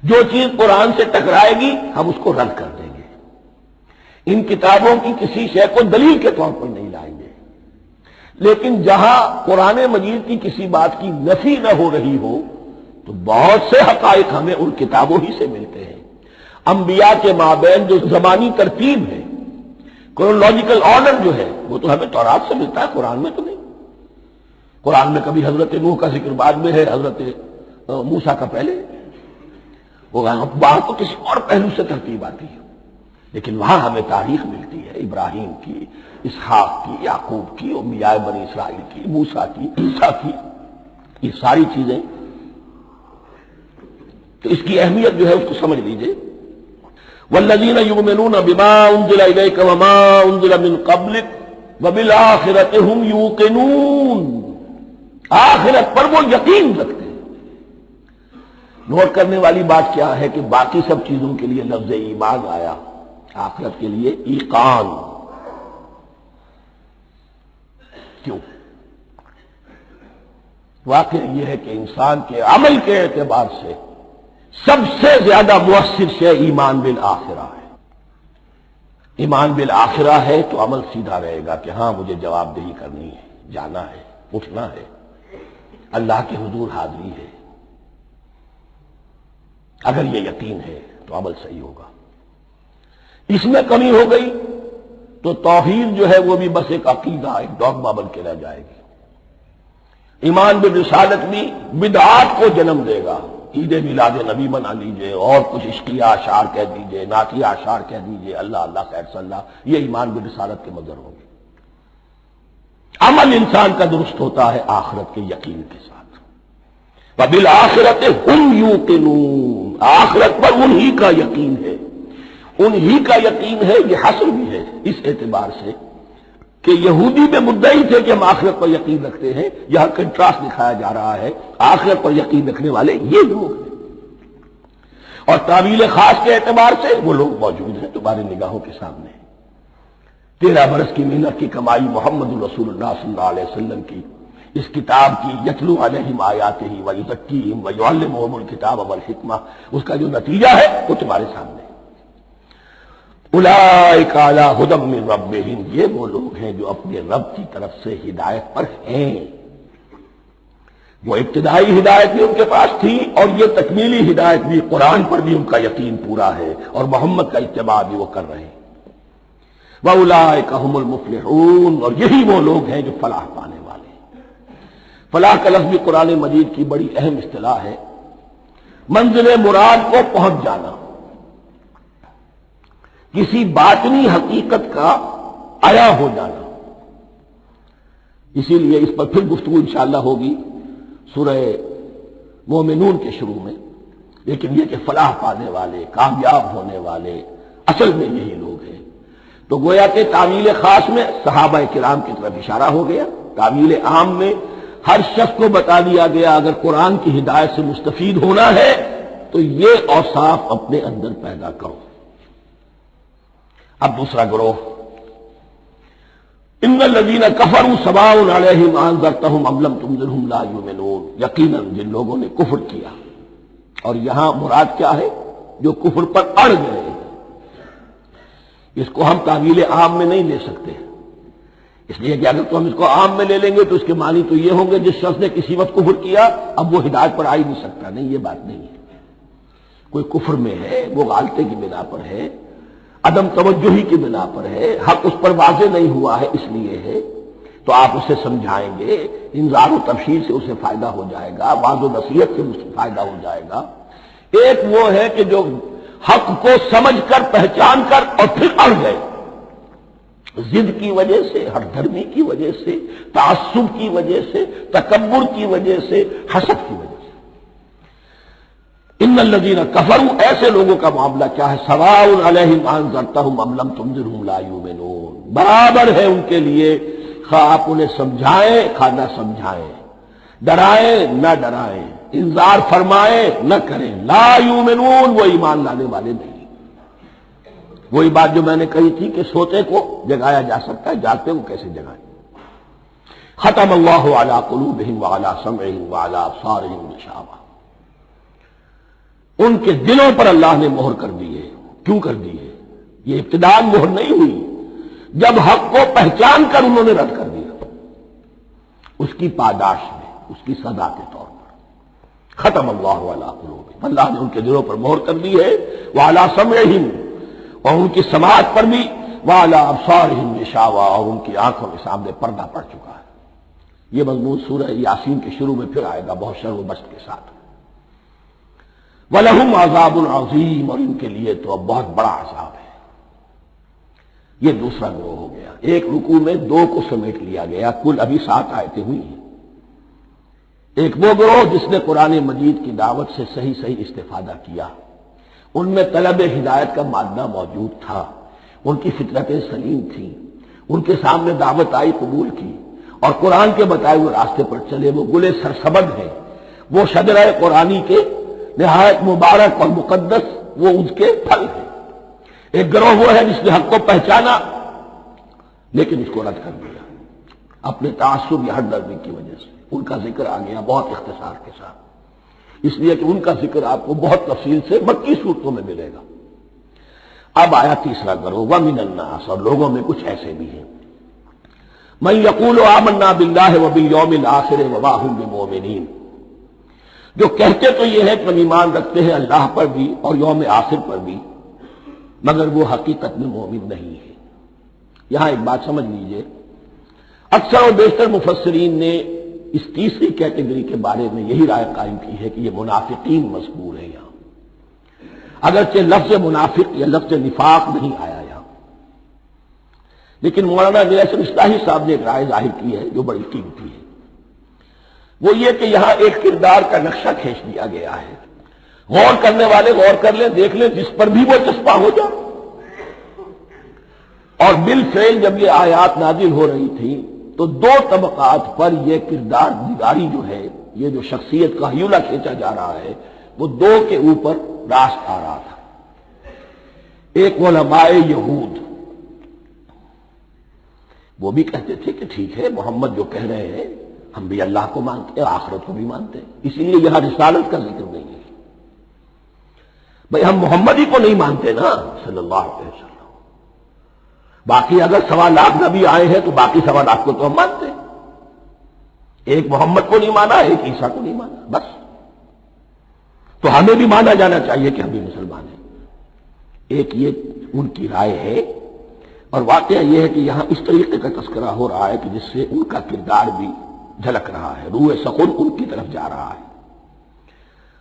جو چیز قرآن سے ٹکرائے گی ہم اس کو رد کر دیں گے، ان کتابوں کی کسی شے کو دلیل کے طور پر نہیں لائیں گے۔ لیکن جہاں قرآن مجید کی کسی بات کی نفی نہ ہو رہی ہو تو بہت سے حقائق ہمیں ان کتابوں ہی سے ملتے ہیں۔ انبیاء کے مابین جو زمانی ترتیب ہے، کرونالوجیکل آرڈر جو ہے، وہ تو ہمیں تورات سے ملتا ہے، قرآن میں تو نہیں۔ قرآن میں کبھی حضرت نوح کا ذکر بعد میں ہے، حضرت موسیٰ کا پہلے، وہ وہاں تو کسی اور پہلو سے ترتیب آتی ہے، لیکن وہاں ہمیں تاریخ ملتی ہے ابراہیم کی، اسحاق کی، یعقوب کی، انبیاء بنی اسرائیل کی، موسیٰ کی، عیسیٰ کی، یہ ساری چیزیں۔ تو اس کی اہمیت جو ہے اس کو سمجھ لیجئے۔ والذین یؤمنون بما انزل الیک وما انزل من قبلک وبالآخرۃ هم یوقنون، آخرت پر وہ یقین رکھتے ہیں۔ نوٹ کرنے والی بات کیا ہے کہ باقی سب چیزوں کے لیے لفظ ایمان آیا، آخرت کے لیے ایقان کیوں؟ واقعہ یہ ہے کہ انسان کے عمل کے اعتبار سے سب سے زیادہ مؤثر شے ایمان بالآخرہ ہے۔ ایمان بالآخرہ ہے تو عمل سیدھا رہے گا کہ ہاں مجھے جواب دہی کرنی ہے، جانا ہے، اٹھنا ہے، اللہ کے حضور حاضری ہے۔ اگر یہ یقین ہے تو عمل صحیح ہوگا۔ اس میں کمی ہو گئی تو توحید جو ہے وہ بھی بس ایک عقیدہ، ایک ڈوگما بن کے رہ جائے گی۔ ایمان بالرسالت بھی بدعات کو جنم دے گا، عید میلاد نبی منا لیجئے، اور کچھ عشقیہ اشعار کہہ دیجئے، نعتیہ اشعار کہہ دیجئے، اللہ اللہ خیر صلی اللہ، یہ ایمان بالرسالت کے مظہر ہوں گے۔ عمل انسان کا درست ہوتا ہے آخرت کے یقین کے ساتھ۔ وبالآخرۃ ہم یوقنون، آخرت پر انہی کا یقین ہے، انہی کا یقین ہے۔ یہ حصر بھی ہے اس اعتبار سے کہ یہودی میں مدعی تھے کہ ہم آخرت پر یقین رکھتے ہیں، یہاں کنٹراسٹ دکھایا جا رہا ہے، آخرت پر یقین رکھنے والے یہ لوگ ہیں، اور تعویل خاص کے اعتبار سے وہ لوگ موجود ہیں تمہاری نگاہوں کے سامنے۔ 13 برس کی محنت کی کمائی محمد رسول اللہ صلی اللہ علیہ وسلم کی اس کتاب کی، یتلو علیہم آیاتہ ویزکیہم ویعلمہم الکتاب والحکمہ، اس کا جو نتیجہ ہے وہ تمہارے سامنے ہے۔ اولئک علی ھدی من ربہم، یہ وہ لوگ ہیں جو اپنے رب کی طرف سے ہدایت پر ہیں۔ وہ ابتدائی ہدایت بھی ان کے پاس تھی، اور یہ تکمیلی ہدایت بھی، قرآن پر بھی ان کا یقین پورا ہے، اور محمد کا اتباع بھی وہ کر رہے ہیں۔ وَأُولَٰئِكَ هُمُ الْمُفْلِحُونَ، اور یہی وہ لوگ ہیں جو فلاح پانے والے ہیں۔ فلاح کا لفظ بھی قرآن مجید کی بڑی اہم اصطلاح ہے، منزل مراد کو پہنچ جانا، کسی باطنی حقیقت کا عیا ہو جانا۔ اسی لیے اس پر پھر گفتگو انشاءاللہ ہوگی سورہ مومنون کے شروع میں، لیکن یہ کہ فلاح پانے والے، کامیاب ہونے والے اصل میں یہی لوگ ہیں۔ تو گویا کہ تعویل خاص میں صحابہ کرام کی طرف اشارہ ہو گیا، تعویل عام میں ہر شخص کو بتا دیا گیا اگر قرآن کی ہدایت سے مستفید ہونا ہے تو یہ اوصاف اپنے اندر پیدا کرو۔ اب دوسرا گروہ، ان الذین کفروا سواء علیہم انذرتہم ام لم تنذرہم لا یؤمنون، یقیناً جن لوگوں نے کفر کیا، اور یہاں مراد کیا ہے؟ جو کفر پر اڑ گئے۔ اس کو ہم تعویل عام میں نہیں لے سکتے، اس لیے کہ اگر تو ہم اس کو عام میں لے لیں گے تو اس کے معنی تو یہ ہوں گے جس شخص نے کسی وقت کفر کیا اب وہ ہدایت پر آ ہی نہیں سکتا۔ نہیں، یہ بات نہیں ہے۔ کوئی کفر میں ہے، وہ غالطے کی بنا پر ہے، عدم توجہی کی بنا پر ہے، حق اس پر واضح نہیں ہوا ہے اس لیے ہے، تو آپ اسے سمجھائیں گے، انذار و تبشیر سے اسے فائدہ ہو جائے گا، وعظ و نصیحت سے اسے فائدہ ہو جائے گا۔ ایک وہ ہے کہ جو حق کو سمجھ کر، پہچان کر اور پھر اڑ گئے، ضد کی وجہ سے، ہر دھرمی کی وجہ سے، تعصب کی وجہ سے، تکبر کی وجہ سے، حسد کی وجہ سے۔ ان الذین کفروا، ایسے لوگوں کا معاملہ کیا ہے؟ سواء علیہم انذرتہم ام لم تنذرہم لا یؤمنون، برابر ہے ان کے لیے، خواہ آپ انہیں سمجھائیں خواہ نہ سمجھائیں، ڈرائیں نہ ڈرائیں، انذار فرمائیں نہ کریں، لا یؤمنون، وہ ایمان لانے والے نہیں۔ وہی بات جو میں نے کہی تھی کہ سوتے کو جگایا جا سکتا ہے، جاگتے کو کیسے جگائیں؟ ختم اللہ علی قلوبہم وعلی سمعہم وعلی ابصارہم غشاوہ، ان کے دلوں پر اللہ نے مہر کر دی ہے۔ کیوں کر دی ہے؟ یہ ابتداء مہر نہیں ہوئی، جب حق کو پہچان کر انہوں نے رد کر دیا، اس کی پاداش میں، اس کی سزا کے طور پر۔ ختم اللہ علی قلوبہم، اللہ نے ان کے دلوں پر مہر کر دی ہے، وعلی سمعہم، اور ان کی سماعت پر بھی، وعلی ابصارہم غشاوہ، اور ان کی آنکھوں کے سامنے پردہ پڑ چکا ہے۔ یہ مضمون سورہ یاسین کے شروع میں پھر آئے گا بہت شر و بست کے ساتھ۔ وَلَهُمْ عَذَابٌ عَظِيمٌ، اور ان کے لیے تو اب بہت بڑا عذاب ہے۔ یہ دوسرا گروہ ہو گیا، ایک رکوع میں دو کو سمیٹ لیا گیا، کل ابھی 7 آیتیں ہوئی ہیں۔ ایک وہ گروہ جس نے قرآن مجید کی دعوت سے صحیح استفادہ کیا، ان میں طلب ہدایت کا مادہ موجود تھا، ان کی فطرتیں سلیم تھیں، ان کے سامنے دعوت آئی، قبول کی، اور قرآن کے بتائے ہوئے راستے پر چلے۔ وہ گلے سرسبد ہیں، وہ شجرہ قرآنی کے نہایت مبارک اور مقدس، وہ اس کے پھل ہیں۔ ایک گروہ وہ ہے جس نے حق کو پہچانا لیکن اس کو رد کر دیا اپنے تعصب یا ہردردی کی وجہ سے۔ ان کا ذکر آ گیا بہت اختصار کے ساتھ، اس لیے کہ ان کا ذکر آپ کو بہت تفصیل سے مکی صورتوں میں ملے گا۔ اب آیا تیسرا گروہ، وَمِنَ النَّاسِ، اور لوگوں میں کچھ ایسے بھی ہیں، مَن يَقُولُ آمَنَّا بِاللَّهِ وَبِالْيَوْمِ الْآخِرِ وَمَا هُم بِمُؤْمِنِينَ، جو کہتے تو یہ ہے کہ ہم ایمان رکھتے ہیں اللہ پر بھی اور یوم آخر پر بھی، مگر وہ حقیقت میں مومن نہیں ہے۔ یہاں ایک بات سمجھ لیجئے، اکثر اور بیشتر مفسرین نے اس تیسری کیٹیگری کے بارے میں یہی رائے قائم کی ہے کہ یہ منافقین مذکور ہیں یہاں، اگرچہ لفظ منافق یا لفظ نفاق نہیں آیا یہاں، لیکن مولانا نیسر اصلاحی صاحب نے ایک رائے ظاہر کی ہے جو بڑی قیمتی ہے، وہ یہ کہ یہاں ایک کردار کا نقشہ کھینچ دیا گیا ہے، غور کرنے والے غور کر لیں، دیکھ لیں، جس پر بھی وہ چسپاں ہو جائے۔ اور بالفعل جب یہ آیات نازل ہو رہی تھی تو دو طبقات پر یہ کردار نگاری جو ہے، یہ جو شخصیت کا ہیولہ کھینچا جا رہا ہے، وہ دو کے اوپر راست آ رہا تھا۔ ایک علماء یہود، وہ بھی کہتے تھے کہ ٹھیک ہے، محمد جو کہہ رہے ہیں ہم بھی اللہ کو مانتے ہیں، آخرت کو بھی مانتے ہیں، اسی لیے یہاں رسالت کا ذکر نہیں ہے۔ بھئی ہم محمد ہی کو نہیں مانتے نا صلی اللہ علیہ وسلم، باقی اگر 1.25 نبی آئے ہیں تو باقی 1.25 کو تو ہم مانتے ہیں، ایک محمد کو نہیں مانا، ایک عیسیٰ کو نہیں مانا، بس۔ تو ہمیں بھی مانا جانا چاہیے کہ ہم بھی مسلمان ہیں۔ ایک یہ ان کی رائے ہے، اور واقعہ یہ ہے کہ یہاں اس طریقے کا تذکرہ ہو رہا ہے کہ جس سے ان کا کردار بھی جھلک رہا ہے، روح سخن ان کی طرف جا رہا ہے۔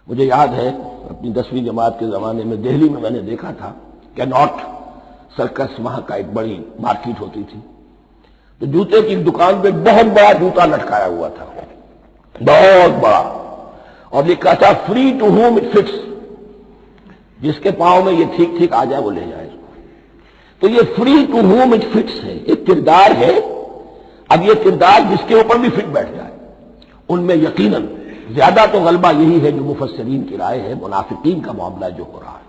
مجھے یاد ہے اپنی 10ویں جماعت کے زمانے میں دہلی میں نے دیکھا تھا کہ ناٹ سرکس، وہاں کا ایک بڑی مارکیٹ ہوتی تھی، تو جوتے کی دکان پہ بہت بڑا جوتا لٹکایا ہوا تھا، بہت بڑا، اور لکھا تھا free to whom it fits, جس کے پاؤں میں یہ ٹھیک ٹھیک آ جائے وہ لے جائے اس کو۔ تو یہ free to whom it fits ہے، ایک کردار ہے۔ اب یہ کردار جس کے اوپر بھی فٹ بیٹھ جائے، ان میں یقیناً زیادہ تو غلبہ یہی ہے جو مفسرین کی رائے ہے، منافقین کا معاملہ جو ہو رہا ہے،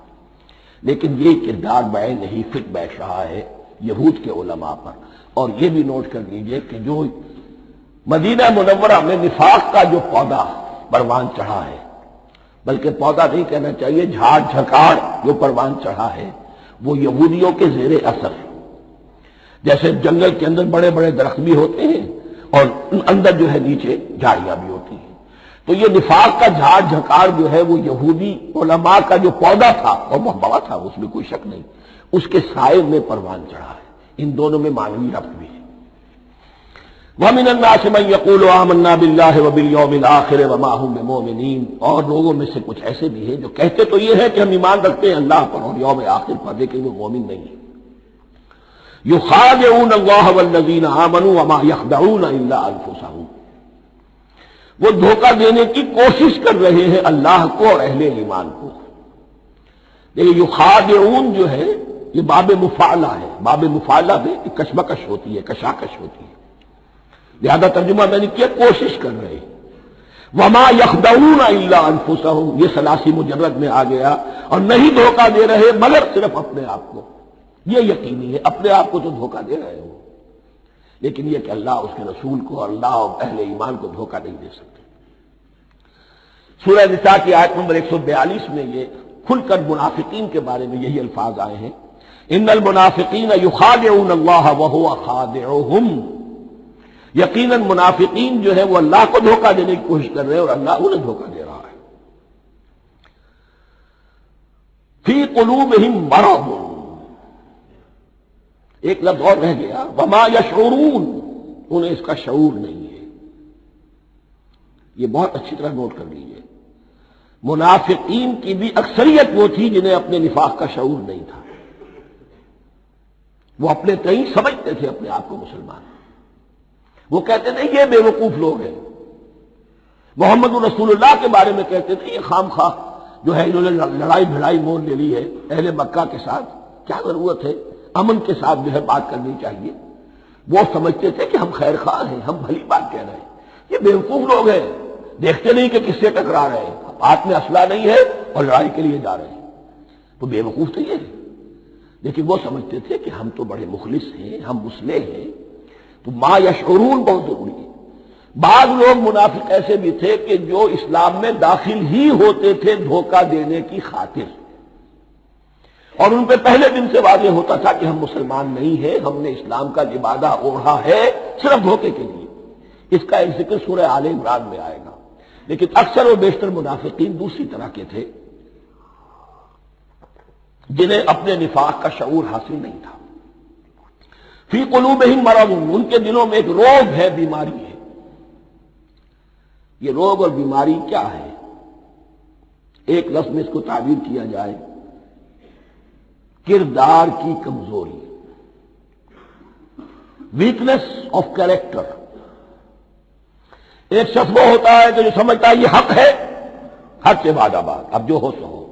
لیکن یہ کردار بعین نہیں فٹ بیٹھ رہا ہے یہود کے علماء پر۔ اور یہ بھی نوٹ کر لیجئے کہ جو مدینہ منورہ میں نفاق کا جو پودا پروان چڑھا ہے، بلکہ پودا نہیں کہنا چاہیے، جھاڑ جھکاڑ جو پروان چڑھا ہے، وہ یہودیوں کے زیر اثر، جیسے جنگل کے اندر بڑے بڑے درخت بھی ہوتے ہیں اور اندر جو ہے نیچے جھاڑیاں بھی ہوتی ہیں، تو یہ نفاق کا جھاڑ جھکاڑ جو ہے وہ یہودی علماء کا جو پودا تھا اور بہت بڑا تھا، اس میں کوئی شک نہیں، اس کے سائے میں پروان چڑھا ہے۔ ان دونوں میں معنوی ربط بھی ہے۔ وَمِنَ النَّاسِ مَن يَقُولُ آمَنَّا بِاللَّهِ وَبِالْيَوْمِ الْآخِرِ وَمَا هُم بِمُؤْمِنِينَ، اور لوگوں میں سے کچھ ایسے بھی ہیں جو کہتے تو یہ ہے کہ ہم ایمان رکھتے ہیں اللہ پر اور یوم آخر پر، لیکن وہ مومن نہیں ہیں۔ يُخَادِعُونَ اللَّهَ وَالَّذِينَ آمَنُوا وَمَا يَخْدَعُونَ إِلَّا أَنفُسَهُمْ، وہ دھوکہ دینے کی کوشش کر رہے ہیں اللہ کو اور اہل ایمان کو۔ لیکن یخادعون جو ہے یہ باب مفعلہ ہے، باب مفعلہ میں کشمکش ہوتی ہے، کشاکش ہوتی ہے، لہذا ترجمہ میں نے کیا کوشش کر رہے ہیں۔ وما یخدعون الا انفسهم، یہ ثلاثی مجرد میں آ گیا، اور نہیں دھوکہ دے رہے مگر صرف اپنے آپ کو۔ یہ یقینی ہے اپنے آپ کو تو دھوکہ دے رہے ہو، لیکن یہ کہ اللہ اس کے رسول کو اور اللہ اور اہل ایمان کو دھوکہ نہیں دے سکتے۔ سورہ نساء کی آیت نمبر 142 میں یہ کھل کر منافقین کے بارے میں یہی الفاظ آئے ہیں، ان المنافقین یخادعون اللہ وہو خادعہم، یقیناً منافقین جو ہے وہ اللہ کو دھوکہ دینے کی کوشش کر رہے ہیں اور اللہ انہیں دھوکہ دے رہا ہے۔ فی قلوبہم مرض، ایک لفظ اور رہ گیا، وما یشعرون، انہیں اس کا شعور نہیں ہے۔ یہ بہت اچھی طرح نوٹ کر لیجیے، منافقین کی بھی اکثریت وہ تھی جنہیں اپنے نفاق کا شعور نہیں تھا، وہ اپنے تئیں سمجھتے تھے اپنے آپ کو مسلمان، وہ کہتے تھے یہ بے وقوف لوگ ہیں، محمد رسول اللہ کے بارے میں کہتے تھے یہ خام خواہ جو ہے انہوں نے لڑائی بھڑائی مول لے لی ہے اہل مکہ کے ساتھ، کیا ضرورت ہے، امن کے ساتھ جو ہے بات کرنی چاہیے۔ وہ سمجھتے تھے کہ ہم خیر خواہ ہیں، ہم بھلی بات کہہ رہے ہیں، یہ بے وقوف لوگ ہیں، دیکھتے نہیں کہ کس سے ٹکرا رہے ہیں، ہاتھ میں اسلحہ نہیں ہے اور لڑائی کے لیے جا رہے ہیں، تو بے وقوف تو یہ ہے۔ لیکن وہ سمجھتے تھے کہ ہم تو بڑے مخلص ہیں، ہم مسلح ہیں، تو ما یشعرون بہت ضروری ہے۔ بعض لوگ منافق ایسے بھی تھے کہ جو اسلام میں داخل ہی ہوتے تھے دھوکہ دینے کی خاطر، اور ان پہ پہلے دن سے واضح ہوتا تھا کہ ہم مسلمان نہیں ہیں، ہم نے اسلام کا لبادہ اوڑھا ہے صرف دھوکے کے لیے۔ اس کا ایک ذکر سورہ آل عمران میں آئے گا، لیکن اکثر و بیشتر منافقین دوسری طرح کے تھے جنہیں اپنے نفاق کا شعور حاصل نہیں تھا۔ فی قلوبہم مرض، ان کے دلوں میں ایک روگ ہے، بیماری ہے۔ یہ روگ اور بیماری کیا ہے؟ ایک لفظ میں اس کو تعبیر کیا جائے، کردار کی کمزوری۔ Weakness of character. ایک شخص وہ ہوتا ہے کہ جو سمجھتا ہے یہ حق ہے، حق سے بعد آباد، اب جو ہو سو ہو.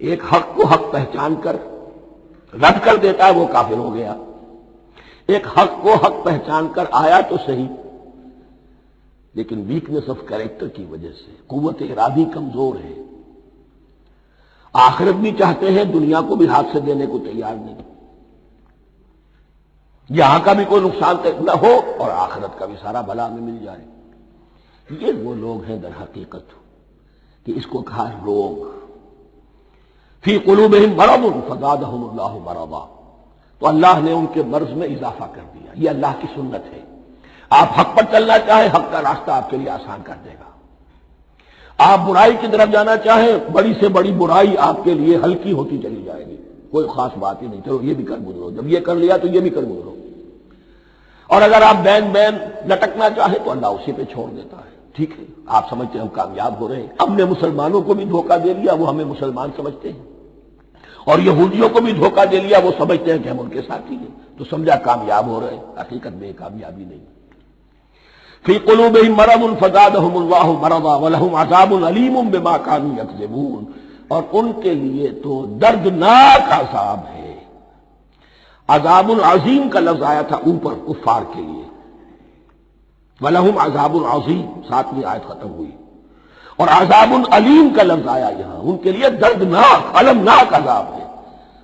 ایک حق کو حق پہچان کر رد کر دیتا ہے، وہ کافر ہو گیا. ایک حق کو حق پہچان کر آیا تو صحیح، لیکن ویکنیس آف کیریکٹر کی وجہ سے قوت ارادی کمزور ہے، آخرت بھی چاہتے ہیں، دنیا کو بھی ہاتھ سے دینے کو تیار نہیں. یہاں کا بھی کوئی نقصان نہ ہو اور آخرت کا بھی سارا بھلا ہمیں مل جائے. یہ وہ لوگ ہیں در حقیقت کہ اس کو کہا روگ. فی قلوبہم مرض فزادہم اللہ مرضا، تو اللہ نے ان کے مرض میں اضافہ کر دیا. یہ اللہ کی سنت ہے. آپ حق پر چلنا چاہیں، حق کا راستہ آپ کے لیے آسان کر دے گا. آپ برائی کی طرف جانا چاہیں، بڑی سے بڑی برائی آپ کے لیے ہلکی ہوتی چلی جائے گی، کوئی خاص بات ہی نہیں، چلو یہ بھی کر گزرو، جب یہ کر لیا تو یہ بھی کر گزرو. اور اگر آپ بین بین لٹکنا چاہیں تو اللہ اسی پہ چھوڑ دیتا ہے. ٹھیک ہے، آپ سمجھتے ہیں ہم کامیاب ہو رہے ہیں، ہم نے مسلمانوں کو بھی دھوکہ دے لیا، وہ ہمیں مسلمان سمجھتے ہیں، اور یہودیوں کو بھی دھوکہ دے لیا، وہ سمجھتے ہیں کہ ہم ان کے ساتھی ہیں، تو سمجھا کامیاب ہو رہے ہیں. حقیقت میں کامیابی نہیں. فی قلوبہم مرض فزادہم اللہ مرضا ولہم عذاب علیم بما کانوا یکذبون، اور ان کے لیے تو دردناک عذاب ہے. عذاب عظیم کا لفظ آیا تھا اوپر کفار کے لیے، وَلَهُمْ عَذَابٌ عَظِيمٌ 7ویں آیت ختم ہوئی، اور عذاب علیم کا لفظ آیا یہاں، ان کے لیے دردناک المناک عذاب ہے.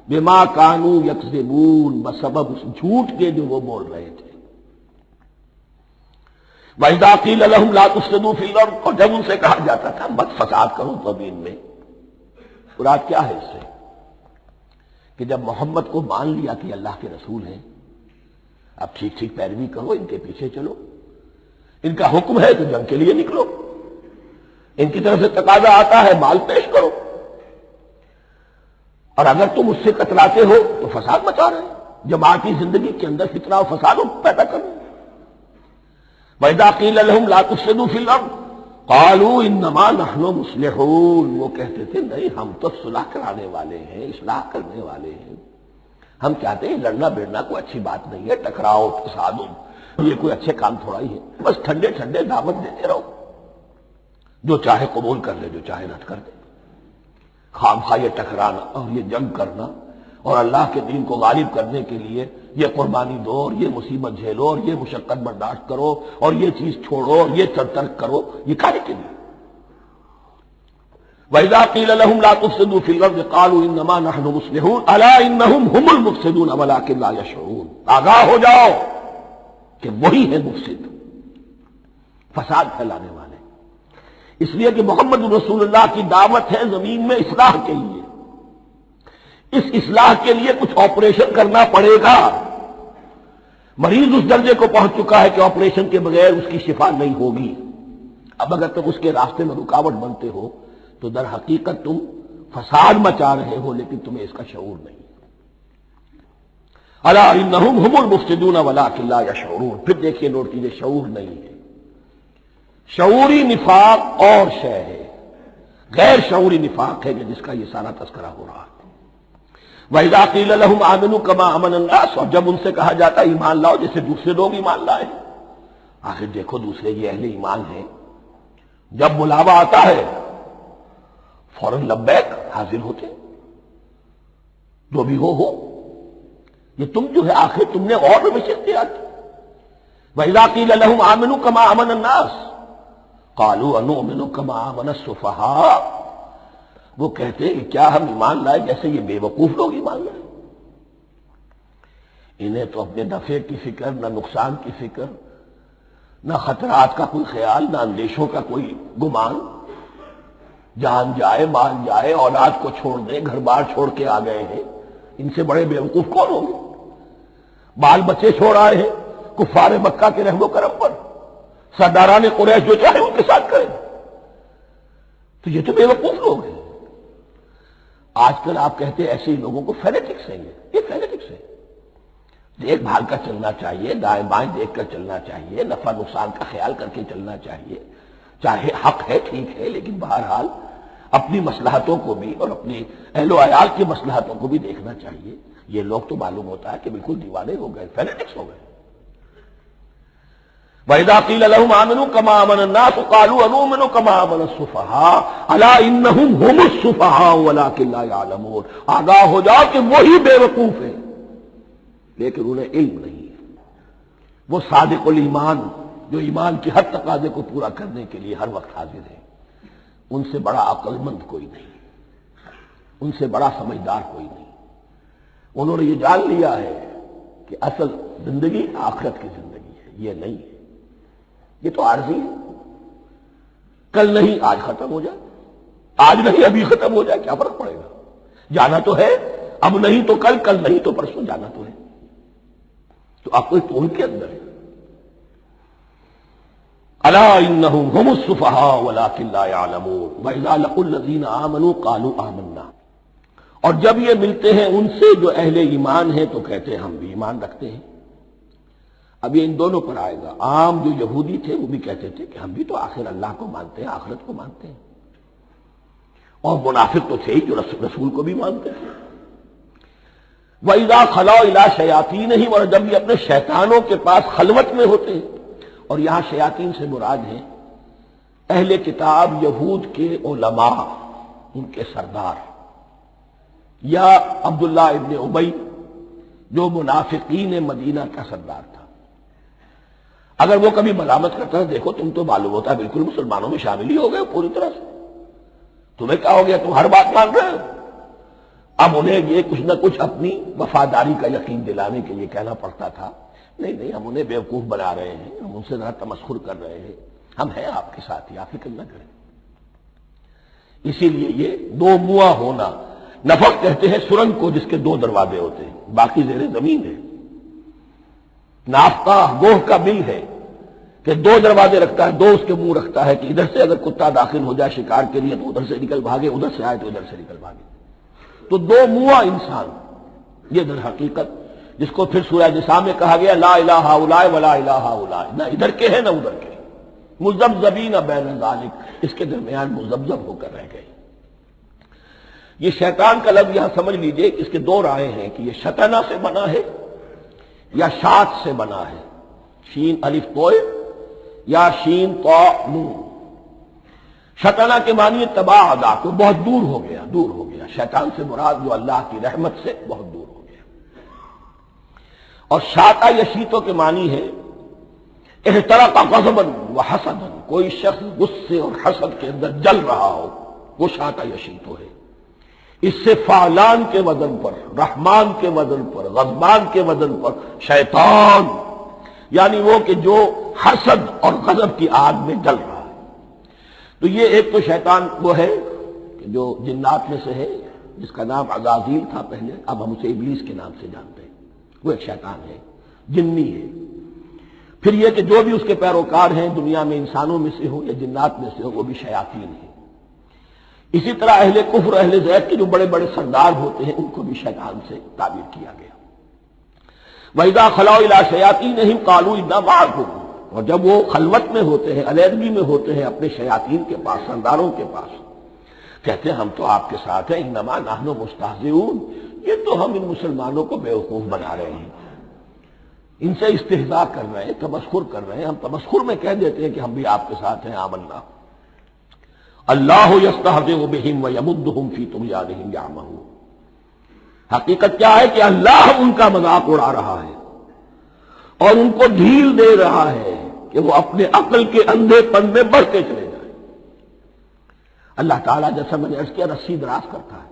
بما کانوا یکذبون، بسبب اس جھوٹ کے جو وہ بول رہے تھے. وَإِذَا قِيلَ لَهُمْ لَا تُفْسِدُوا فِي الْأَرْضِ، اور جب ان سے کہا جاتا تھا مت فساد کرو زمین میں. مراد کیا ہے اس سے؟ کہ جب محمد کو مان لیا کہ اللہ کے رسول ہیں، اب ٹھیک ٹھیک پیروی کرو، ان کے پیچھے چلو، ان کا حکم ہے تو جنگ کے لیے نکلو، ان کی طرف سے تقاضا آتا ہے مال پیش کرو، اور اگر تم اس سے کتراتے ہو تو فساد مچا رہے ہیں، جماعتی زندگی کے اندر فتنہ و فساد پیدا کر رہے ہیں. وَإِذَا قِيلَ لَهُمْ لَا تُفْسِدُوا فِي الْأَرْضِ قَالُوا إِنَّمَا نَحْنُ مُصْلِحُونَ، وہ کہتے تھے نہیں ہم تو صلح کرانے والے ہیں، اصلاح کرنے والے ہیں. ہم چاہتے ہیں لڑنا بیڑنا کوئی اچھی بات نہیں ہے، ٹکراؤ تصادم یہ کوئی اچھے کام تھوڑا ہی ہے، بس ٹھنڈے ٹھنڈے دعوت دیتے رہو، جو چاہے قبول کر لے، جو چاہے رد کر دے. خامخواہ یہ ٹکرانا اور یہ جنگ کرنا اور اللہ کے دین کو غالب کرنے کے لیے یہ قربانی دو اور یہ مصیبت جھیلو اور یہ مشقت برداشت کرو اور یہ چیز چھوڑو اور یہ ترک کرو، یہ کانے کے لیے. وَإِذَا قِيلَ لَهُمْ لَا تُفْسِدُوا فِي الْأَرْضِ قَالُوا إِنَّمَا نَحْنُ مُصْلِحُونَ أَلَا إِنَّهُمْ هُمُ الْمُفْسِدُونَ وَلَٰكِن لَا يَشْعُرُونَ. آگاہ ہو جاؤ کہ وہی ہے مفسد، فساد پھیلانے والے. اس لیے کہ محمد رسول اللہ کی دعوت ہے زمین میں اصلاح کے لیے. اس اصلاح کے لیے کچھ آپریشن کرنا پڑے گا. مریض اس درجے کو پہنچ چکا ہے کہ آپریشن کے بغیر اس کی شفا نہیں ہوگی. اب اگر تم اس کے راستے میں رکاوٹ بنتے ہو تو در حقیقت تم فساد مچا رہے ہو، لیکن تمہیں اس کا شعور نہیں. الا انہم هم المفسدون ولکن لا یشعرون. پھر دیکھیے نوٹ کیجیے، شعور نہیں ہے. شعوری نفاق اور شے ہے، غیر شعوری نفاق ہے کہ جس کا یہ سارا تذکرہ ہو رہا ہے. وَإِذَا قِيلَ لَهُمْ آمِنُوا كَمَا آمَنَ النَّاسُ، اور جب ان سے کہا جاتا ہے ایمان لاؤ جیسے دوسرے لوگ ایمان لائے. آخر دیکھو دوسرے یہ اہل ایمان ہیں، جب بلاوا آتا ہے فوراً لبیک حاضر ہوتے، جو بھی ہو. یہ تم جو ہے آخر تم نے اور میں اختیار کی. وَإِذَا قِيلَ لَهُمْ آمِنُوا كَمَا آمَنَ النَّاسُ قَالُوا أَنُؤْمِنُ كَمَا آمَنَ السُّفَهَاءُ. وہ کہتے ہیں کہ کیا ہم ایمان لائے جیسے یہ بے وقوف لوگ ایمان لائے. انہیں تو اپنے نفع کی فکر، نہ نقصان کی فکر، نہ خطرات کا کوئی خیال، نہ اندیشوں کا کوئی گمان. جان جائے مال جائے، اولاد کو چھوڑ دیں، گھر بار چھوڑ کے آ گئے ہیں، ان سے بڑے بے وقوف کون ہوں گے؟ بال بچے چھوڑ آئے ہیں کفار مکہ کے رحم و کرم پر، سرداران قریش جو چاہے ان کے ساتھ کریں. تو یہ تو بے وقوف لوگ ہیں. آج کل آپ کہتے ہیں ایسے لوگوں کو فینیٹکس ہیں. یہ فینیٹکس ہے. دیکھ بھال کر چلنا چاہیے، دائیں بائیں دیکھ کر چلنا چاہیے، نفع نقصان کا خیال کر کے چلنا چاہیے. چاہے حق ہے ٹھیک ہے، لیکن بہرحال اپنی مصلحتوں کو بھی اور اپنے اہل و عیال کی مصلحتوں کو بھی دیکھنا چاہیے۔ یہ لوگ تو معلوم ہوتا ہے کہ بالکل دیوانے ہو گئے، فینیٹکس ہو گئے۔ وَإِذَا قِيلَ لَهُمْ آمِنُوا كَمَا آمَنَ النَّاسُ قَالُوا أَنُؤْمِنُ كَمَا آمَنَ السُّفَهَاءُ أَلَا إِنَّهُمْ هُمُ السُّفَهَاءُ وَلَٰكِن لَّا يَعْلَمُونَ، آگاہ ہو جاؤ کہ وہی بے وقوف ہیں لیکن انہیں علم نہیں ہے۔ وہ صادق الایمان جو ایمان کی ہر تقاضے کو پورا کرنے کے لیے ہر وقت حاضر ہیں، ان سے بڑا عقل مند کوئی نہیں، ان سے بڑا سمجھدار کوئی نہیں۔ انہوں نے یہ جان لیا ہے کہ اصل زندگی آخرت کی زندگی ہے، یہ نہیں ہے، یہ تو عارضی ہے، کل نہیں آج ختم ہو جائے، آج نہیں ابھی ختم ہو جائے، کیا فرق پڑے گا؟ جانا تو ہے، اب نہیں تو کل، کل نہیں تو پرسوں، جانا تو ہے۔ تو عقل تو ان کے اندر ہے۔ الا انہم ہم السفہاء ولکن لا یعلمون واذا لقوا الذین آمنوا قالوا آمنا، اور جب یہ ملتے ہیں ان سے جو اہل ایمان ہیں تو کہتے ہیں ہم بھی ایمان رکھتے ہیں۔ اب یہ ان دونوں پر آئے گا۔ عام جو یہودی تھے وہ بھی کہتے تھے کہ ہم بھی تو آخر اللہ کو مانتے ہیں، آخرت کو مانتے ہیں، اور منافق تو تھے ہی جو رسول کو بھی مانتے تھے۔ وَإِذَا خَلَوْا إِلَىٰ شَيَاطِینِهِمْ، اور جب یہ اپنے شیطانوں کے پاس خلوت میں ہوتے ہیں، اور یہاں شیاطین سے مراد ہیں اہل کتاب یہود کے علماء، ان کے سردار، یا عبداللہ ابن ابی جو منافقین مدینہ کا سردار تھا۔ اگر وہ کبھی ملامت کرتا ہے دیکھو تم تو معلوم ہوتا ہے بالکل مسلمانوں میں شامل ہی ہو گئے پوری طرح سے، تمہیں کیا ہو گیا، تم ہر بات مان رہے ہو۔ اب انہیں یہ کچھ نہ کچھ اپنی وفاداری کا یقین دلانے کے لیے کہنا پڑتا تھا، نہیں نہیں ہم انہیں بیوقوف بنا رہے ہیں، ہم ان سے ذرا تمسخر کر رہے ہیں، ہم ہیں آپ کے ساتھ ہی، آپ فکر نہ کریں۔ اسی لیے یہ دو منہ ہونا، نفق کہتے ہیں سرنگ کو جس کے دو دروازے ہوتے ہیں، باقی زیر زمین ہے۔ نافقہ گوہ کا بل ہے کہ دو دروازے رکھتا ہے، دو اس کے منہ رکھتا ہے کہ ادھر سے اگر کتا داخل ہو جائے شکار کے لیے تو ادھر سے نکل بھاگے، ادھر سے آئے تو ادھر سے نکل بھاگے۔ تو دو منہ انسان، یہ در حقیقت جس کو پھر سورہ نساء میں کہا گیا لا الہ الا ولا الہ الا، نہ ادھر کے ہیں نہ ادھر کے، مذبذبین بین ذالک، اس کے درمیان مذبذب ہو کر رہ گئے۔ یہ شیطان کا لفظ یہاں سمجھ لیجئے کہ اس کے دو رائے ہیں کہ یہ شطنہ سے بنا ہے یا شاط سے بنا ہے، شین الف توئے یا شین طا نون۔ شطنہ کے معنی تباعدا، کو بہت دور ہو گیا، دور ہو گیا۔ شیطان سے مراد جو اللہ کی رحمت سے بہت دور ہو گیا۔ اور شاطا یشیتو کے معنی ہے احترق غضبا وحسدا، کوئی شخص غصے اور حسد کے اندر جل رہا ہو، وہ شاطا یشیتو ہے۔ اس سے فعلان کے وزن پر، رحمان کے وزن پر، غضبان کے وزن پر شیطان، یعنی وہ کہ جو حسد اور غضب کی آگ میں جل رہا ہے۔ تو یہ ایک تو شیطان وہ ہے کہ جو جنات میں سے ہے، جس کا نام عزازیل تھا پہلے، اب ہم اسے ابلیس کے نام سے جانتے ہیں، وہ ایک شیطان ہے، جنی ہے۔ پھر یہ کہ جو بھی اس کے پیروکار ہیں دنیا میں انسانوں میں سے ہو یا جنات میں سے ہو، وہ بھی شیاطین ہیں۔ اسی طرح اہل کفر، اہل زیغ کے جو بڑے بڑے سردار ہوتے ہیں ان کو بھی شیطان سے تعبیر کیا گیا۔ وَإِذَا خَلَوْا إِلَىٰ شَيَاطِینِهِمْ قَالُوا إِنَّا مَعَكُمْ، اور جب وہ خلوت میں ہوتے ہیں، علیحدگی میں ہوتے ہیں اپنے شیاطین کے پاس، سرداروں کے پاس، کہتے ہیں ہم تو آپ کے ساتھ ہیں، إِنَّمَا نَحْنُ مُسْتَهْزِئُونَ، یہ تو ہم ان مسلمانوں کو بیوقوف بنا رہے ہیں، ان سے استہزاء کر رہے ہیں، تمسخر کر رہے ہیں۔ ہم تمسخر میں کہہ دیتے ہیں کہ ہم بھی آپ کے ساتھ ہیں، آمنا۔ اللہ یستہزئ بہم ویمدہم فی طغیانہم یعمہون، حقیقت کیا ہے کہ اللہ ان کا مذاق اڑا رہا ہے اور ان کو ڈھیل دے رہا ہے کہ وہ اپنے عقل کے اندھے پن میں بڑھتے چلے جائیں۔ اللہ تعالیٰ جیسا میں نے عرض کیا رسی دراز کرتا ہے،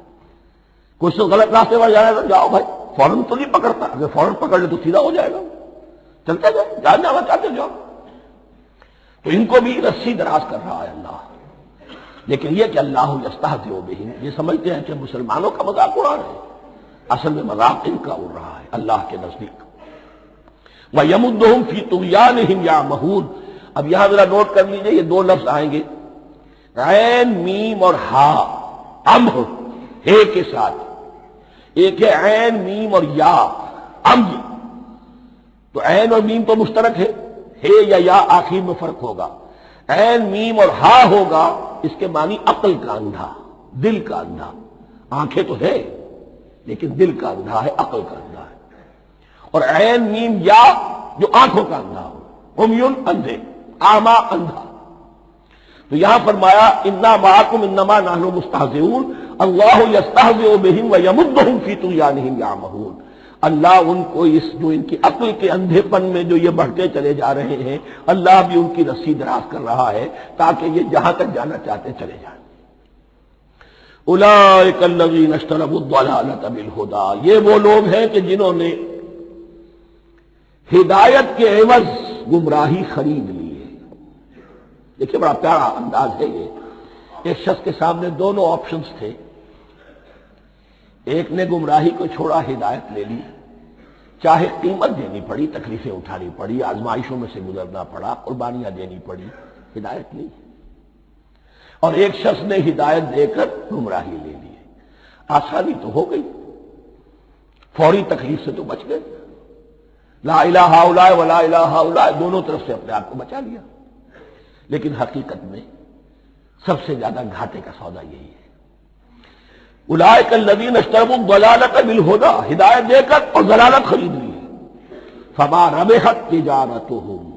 کچھ تو غلط راستے پر جانا ہے تو جاؤ بھائی، فوراً تو نہیں پکڑتا، اگر فوراً پکڑ لے تو سیدھا ہو جائے گا، چلتے جائیں، جانا چاہتے جاؤ۔ تو ان کو بھی رسی دراز کر رہا ہے اللہ، لیکن یہ کہ اللہ یستہزئ بہم، یہ سمجھتے ہیں کہ مسلمانوں کا مذاق اڑا رہے ہیں، اصل میں مذاق ان کا اڑ رہا ہے اللہ کے نزدیک۔ وَيَمُدُّهُمْ فِي طُغْيَانِهِمْ يَعْمَهُونَ، اب یہاں ذرا نوٹ کر لیجئے یہ دو لفظ آئیں گے، عین میم اور ہا، امہ ہے کے ساتھ، ایک ہے عین میم اور یا امج، تو عین اور میم تو مشترک ہے یا آخر میں فرق ہوگا، عین میم اور ہا ہوگا، اس کے معنی عقل کا اندھا، دل کا اندھا، آنکھیں تو ہے لیکن دل کا اندھا ہے، عقل کا اندھا ہے۔ اور عین میم یا جو آنکھوں کا اندھا ہو، عمیٌ اندھے، اعمیٰ اندھا۔ تو یہاں فرمایا انا معکم انما نحن مستہزئون اللہ یستہزئ بہم ویمدہم فی طغیانہم یعمہون۔ اللہ ان کو اس جو ان کی عقل کے اندھے پن میں جو یہ بڑھتے چلے جا رہے ہیں، اللہ بھی ان کی رسی دراز کر رہا ہے تاکہ یہ جہاں تک جانا چاہتے چلے جائیں۔ اولئک الذین اشتروا الضلالۃ بالہدی، یہ وہ لوگ ہیں کہ جنہوں نے ہدایت کے عوض گمراہی خرید لی ہے۔ دیکھیے بڑا پیارا انداز ہے یہ۔ ایک شخص کے سامنے دونوں آپشنز تھے، ایک نے گمراہی کو چھوڑا، ہدایت لے لی، چاہے قیمت دینی پڑی، تکلیفیں اٹھانی پڑی، آزمائشوں میں سے گزرنا پڑا، قربانیاں دینی پڑی، ہدایت لی۔ اور ایک شخص نے ہدایت دے کر گمراہی لے لی۔ آسانی تو ہو گئی، فوری تکلیف سے تو بچ گئے، لا الہ ہؤلاء ولا الہ ہؤلاء دونوں طرف سے اپنے آپ کو بچا لیا۔ لیکن حقیقت میں سب سے زیادہ گھاٹے کا سودا یہی ہے۔ اولئک الذین اشتروا الضلالۃ بالہدی، ہدایت دے کر اور ضلالت خرید لی، فما ربحت تجارتہم،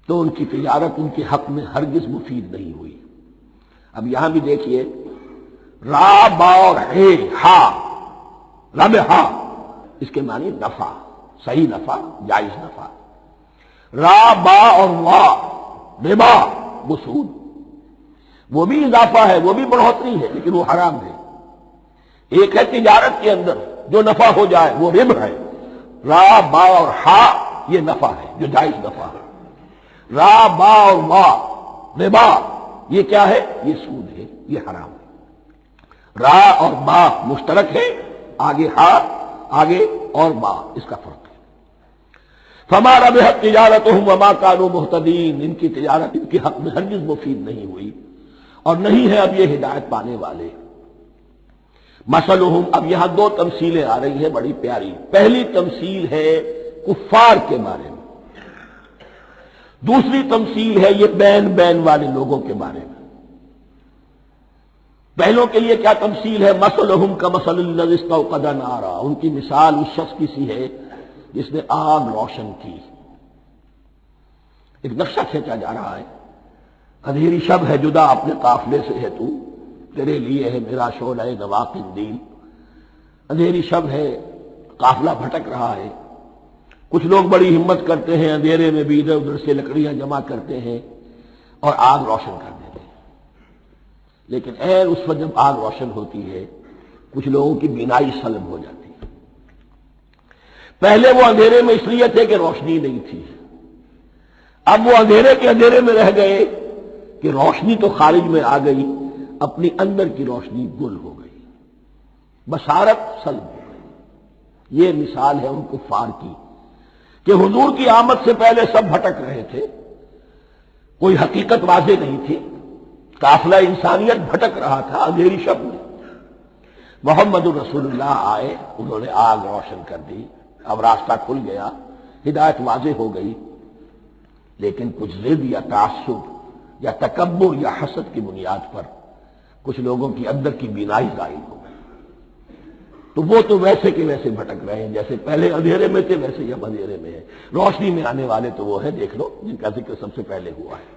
تو ان کی تجارت ان کے حق میں ہرگز مفید نہیں ہوئی۔ اب یہاں بھی دیکھیے را با اور ہے ہا، ربحا اس کے معنی نفع، صحیح نفع، جائز نفع۔ را با اور وا ربا وہ سود، وہ بھی اضافہ ہے، وہ بھی بڑھوتری ہے لیکن وہ حرام ہے۔ ایک ہے تجارت کے اندر جو نفع ہو جائے وہ ربح ہے، را با اور ہا یہ نفع ہے جو جائز نفع ہے۔ را با اور وا ربا یہ کیا ہے؟ یہ سود ہے، یہ حرام ہے۔ را اور با مشترک ہے، آگے ہا آگے اور با اس کا فرق ہے۔ فما ربحت تجارتہم وما کانوا مہتدین، ان کی تجارت ان کے حق میں ہرگز مفید نہیں ہوئی اور نہیں ہے اب یہ ہدایت پانے والے۔ مثلہم، اب یہاں دو تمثیلیں آ رہی ہیں بڑی پیاری۔ پہلی تمثیل ہے کفار کے بارے میں، دوسری تمثیل ہے یہ بین والے لوگوں کے بارے میں۔ پہلوں کے لیے کیا تمثیل ہے؟ مثلہم کمثل الذی استوقد نارا، ان کی مثال اس شخص کی سی ہے جس نے آگ روشن کی۔ ایک نقشہ کھینچا جا رہا ہے، اندھیری شب ہے جدا اپنے قافلے سے ہے تو، تیرے لیے ہے میرا شعلہ نوا قندیل۔ اندھیری شب ہے، قافلہ بھٹک رہا ہے، کچھ لوگ بڑی ہمت کرتے ہیں، اندھیرے میں بھی ادھر ادھر سے لکڑیاں جمع کرتے ہیں اور آگ روشن کر دیتے ہیں۔ لیکن عین اس وقت جب آگ روشن ہوتی ہے کچھ لوگوں کی بینائی سلب ہو جاتی ہے۔ پہلے وہ اندھیرے میں اس لیے تھے کہ روشنی نہیں تھی، اب وہ اندھیرے کے اندھیرے میں رہ گئے کہ روشنی تو خارج میں آ گئی، اپنی اندر کی روشنی گل ہو گئی، بصارت سلب ہو گئی۔ یہ مثال ہے ان کفار کی کہ حضور کی آمد سے پہلے سب بھٹک رہے تھے، کوئی حقیقت واضح نہیں تھی، قافلہ انسانیت بھٹک رہا تھا اندھیری شب میں۔ محمد رسول اللہ آئے، انہوں نے آگ روشن کر دی، اب راستہ کھل گیا، ہدایت واضح ہو گئی۔ لیکن کچھ ضد یا تعصب یا تکبر یا حسد کی بنیاد پر کچھ لوگوں کی اندر کی بینائی زائل ہو گئی، تو وہ تو ویسے کے ویسے بھٹک رہے ہیں جیسے پہلے اندھیرے میں تھے، ویسے ہی اب اندھیرے میں ہے۔ روشنی میں آنے والے تو وہ ہے، دیکھ لو جن کا ذکر سب سے پہلے ہوا ہے۔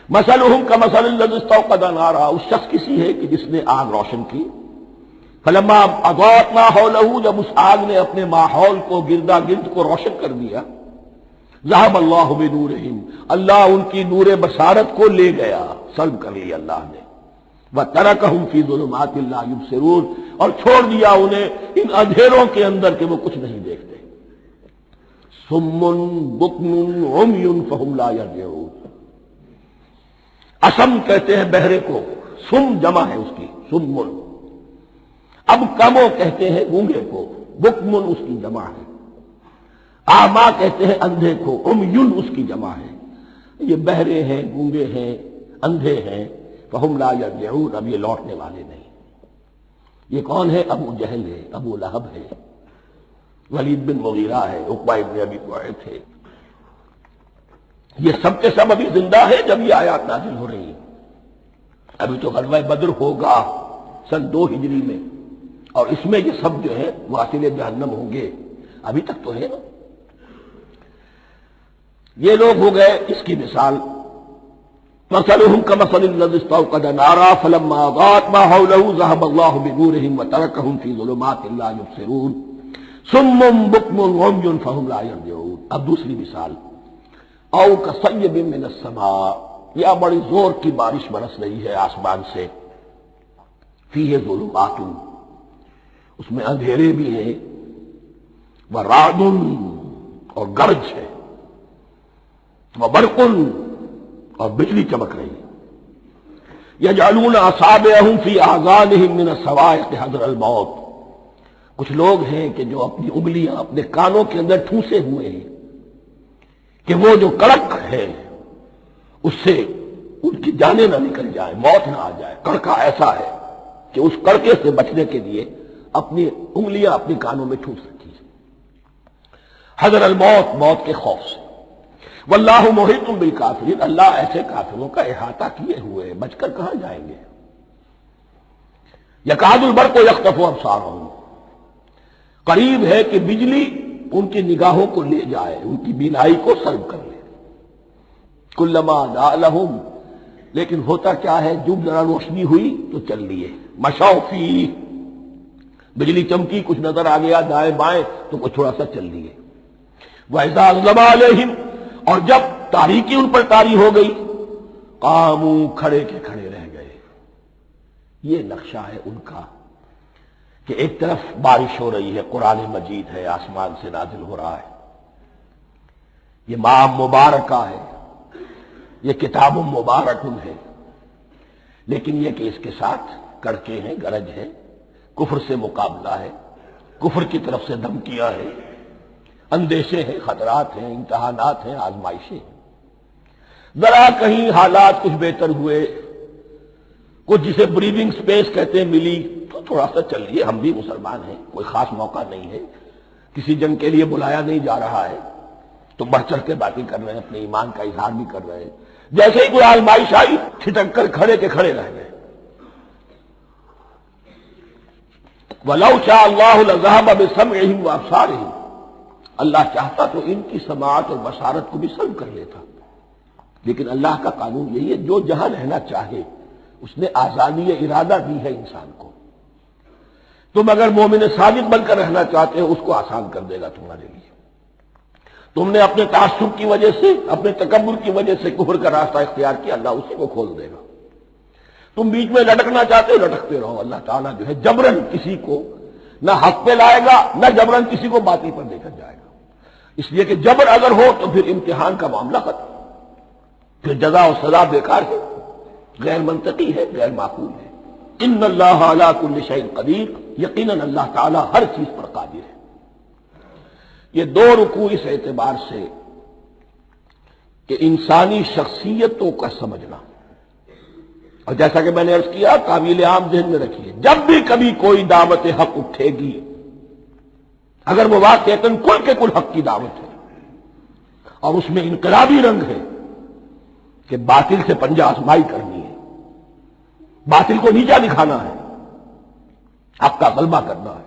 مثلہم کمثل الذی استوقد نارا، اس شخص کی سی ہے کہ جس نے آگ روشن کی۔ فلما اضاءت ما حولہ، جب اس آگ نے اپنے ماحول کو گردا گرد کو روشن کر دیا، ذهب اللہ بنورہم، اللہ ان کی نور بصارت کو لے گیا، سلب کر لیا اللہ نے۔ وترکہم فی ظلمات لا یبصرون، اور چھوڑ دیا انہیں ان اندھیروں کے اندر کہ وہ کچھ نہیں دیکھتے۔ صم بکم عمی فہم لا یرجعون، اسم کہتے ہیں بہرے کو، سم جمع ہے اس کی، سمن۔ اب کمو کہتے ہیں گونگے کو، بکمن اس کی جمع ہے۔ آما کہتے ہیں اندھے کو، عمیٌ اس کی جمع ہے۔ یہ بہرے ہیں، گونگے ہیں، اندھے ہیں، فہم لا یرجعون، اب یہ لوٹنے والے نہیں۔ یہ کون ہے؟ ابو جہل ہے، ابو لہب ہے، ولید بن مغیرہ ہے، عقبہ ابن ابی معیط ہے۔ یہ سب کے سب ابھی زندہ ہے جب یہ آیات نازل ہو رہی ہیں۔ ابھی تو غزوہ بدر ہوگا سن 2 ہجری میں، اور اس میں یہ سب جو ہے واصل جہنم ہوں گے، ابھی تک تو ہے نا۔ یہ لوگ ہو گئے اس کی مثال، مثلهم كمثل الذي استوقد نارا فلما أضاءت ما حوله ذهب الله بنورهم وتركهم في ظلمات لا يبصرون صم بكم عمي فهم لا يرجعون۔ اب دوسری مثال، او كصيب من السماء، یا بڑی زور کی بارش برس رہی ہے آسمان سے، فيه ظلمات، اس میں اندھیرے بھی ہیں، ورعد، اور گرج ہے، وبرق، اور بجلی چمک رہی ہے، یجعلون اصابعهم فی اذانهم من الصواعق حذر الموت، کچھ لوگ ہیں کہ جو اپنی انگلیاں اپنے کانوں کے اندر ٹھونسے ہوئے ہیں کہ وہ جو کڑک ہے اس سے ان کی جانیں نہ نکل جائیں، موت نہ آ جائے۔ کڑکا ایسا ہے کہ اس کڑکے سے بچنے کے لیے اپنی انگلیاں اپنے کانوں میں ٹھونس رکھی ہیں، حذر الموت، موت کے خوف سے۔ واللہ محیط بالکافرین، اللہ ایسے کافروں کا احاطہ کیے ہوئے، بچ کر کہاں جائیں گے۔ یکاد البرق یخطف ابصارهم، قریب ہے کہ بجلی ان کی نگاہوں کو لے جائے، ان کی بینائی کو سلب کر لے۔ کلما ضاء لهم، لیکن ہوتا کیا ہے، جب ذرا روشنی ہوئی تو چل لیے، مشوا فیہ، بجلی چمکی، کچھ نظر آ گیا دائیں بائیں تو کچھ تھوڑا سا چل لیے۔ وَإِذَا أَظْلَمَ عَلَيْهِمْ، اور جب تاریکی ان پر طاری ہو گئی، قاموا، کھڑے کے کھڑے رہ گئے۔ یہ نقشہ ہے ان کا کہ ایک طرف بارش ہو رہی ہے، قرآن مجید ہے، آسمان سے نازل ہو رہا ہے، یہ ماہ مبارکہ ہے، یہ کتاب مبارک ہے، لیکن یہ کہ اس کے ساتھ کڑکے ہیں، گرج ہے، کفر سے مقابلہ ہے، کفر کی طرف سے دھمکیاں ہیں، اندیشے ہیں، خطرات ہیں، امتحانات ہیں، آزمائشیں ہیں۔ ذرا کہیں حالات کچھ بہتر ہوئے، کچھ جسے بریدنگ سپیس کہتے ہیں ملی، تو تھوڑا سا چلیے، ہم بھی مسلمان ہیں، کوئی خاص موقع نہیں ہے، کسی جنگ کے لیے بلایا نہیں جا رہا ہے، تو بڑھ چڑھ کے باتیں کر رہے ہیں، اپنے ایمان کا اظہار بھی کر رہے ہیں۔ جیسے ہی کوئی آزمائش آئی، چھٹک کر کھڑے کے کھڑے رہ گئے۔ وَلَوْ شَاءَ اللَّهُ لَذَهَبَ بِسَمْعِهِمْ وَأَبْصَارِهِمْ، اللہ چاہتا تو ان کی سماعت اور بصارت کو بھی سلب کر لیتا، لیکن اللہ کا قانون یہی ہے، جو جہاں رہنا چاہے اس نے آزادی ارادہ دی ہے انسان کو۔ تم اگر مومن صادق بن کر رہنا چاہتے ہو، اس کو آسان کر دے گا تمہارے لیے۔ تم نے اپنے تعصب کی وجہ سے، اپنے تکبر کی وجہ سے کفر کا راستہ اختیار کیا، اللہ اسی کو کھول دے گا۔ تم بیچ میں لٹکنا چاہتے ہو، لٹکتے رہو، اللہ تعالیٰ جو ہے جبرن کسی کو نہ حق پہ لائے گا، نہ جبرن کسی کو باطل پر لے کر جائے گا۔ اس لیے کہ جبر اگر ہو تو پھر امتحان کا معاملہ ختم، پھر جزا و سزا بیکار ہے، غیر منطقی ہے، غیر معقول ہے۔ ان اللہ علی کل شیء قدیر، یقیناً اللہ تعالیٰ ہر چیز پر قادر ہے۔ یہ 2 رکوع اس اعتبار سے کہ انسانی شخصیتوں کا سمجھنا، اور جیسا کہ میں نے عرض کیا، تعویل عام ذہن میں رکھیے، جب بھی کبھی کوئی دعوت حق اٹھے گی، اگر وہ واقعتاً کل کے کل حق کی دعوت ہے اور اس میں انقلابی رنگ ہے کہ باطل سے پنجہ آزمائی کرنی ہے، باطل کو نیچا دکھانا ہے، حق کا غلبہ کرنا ہے،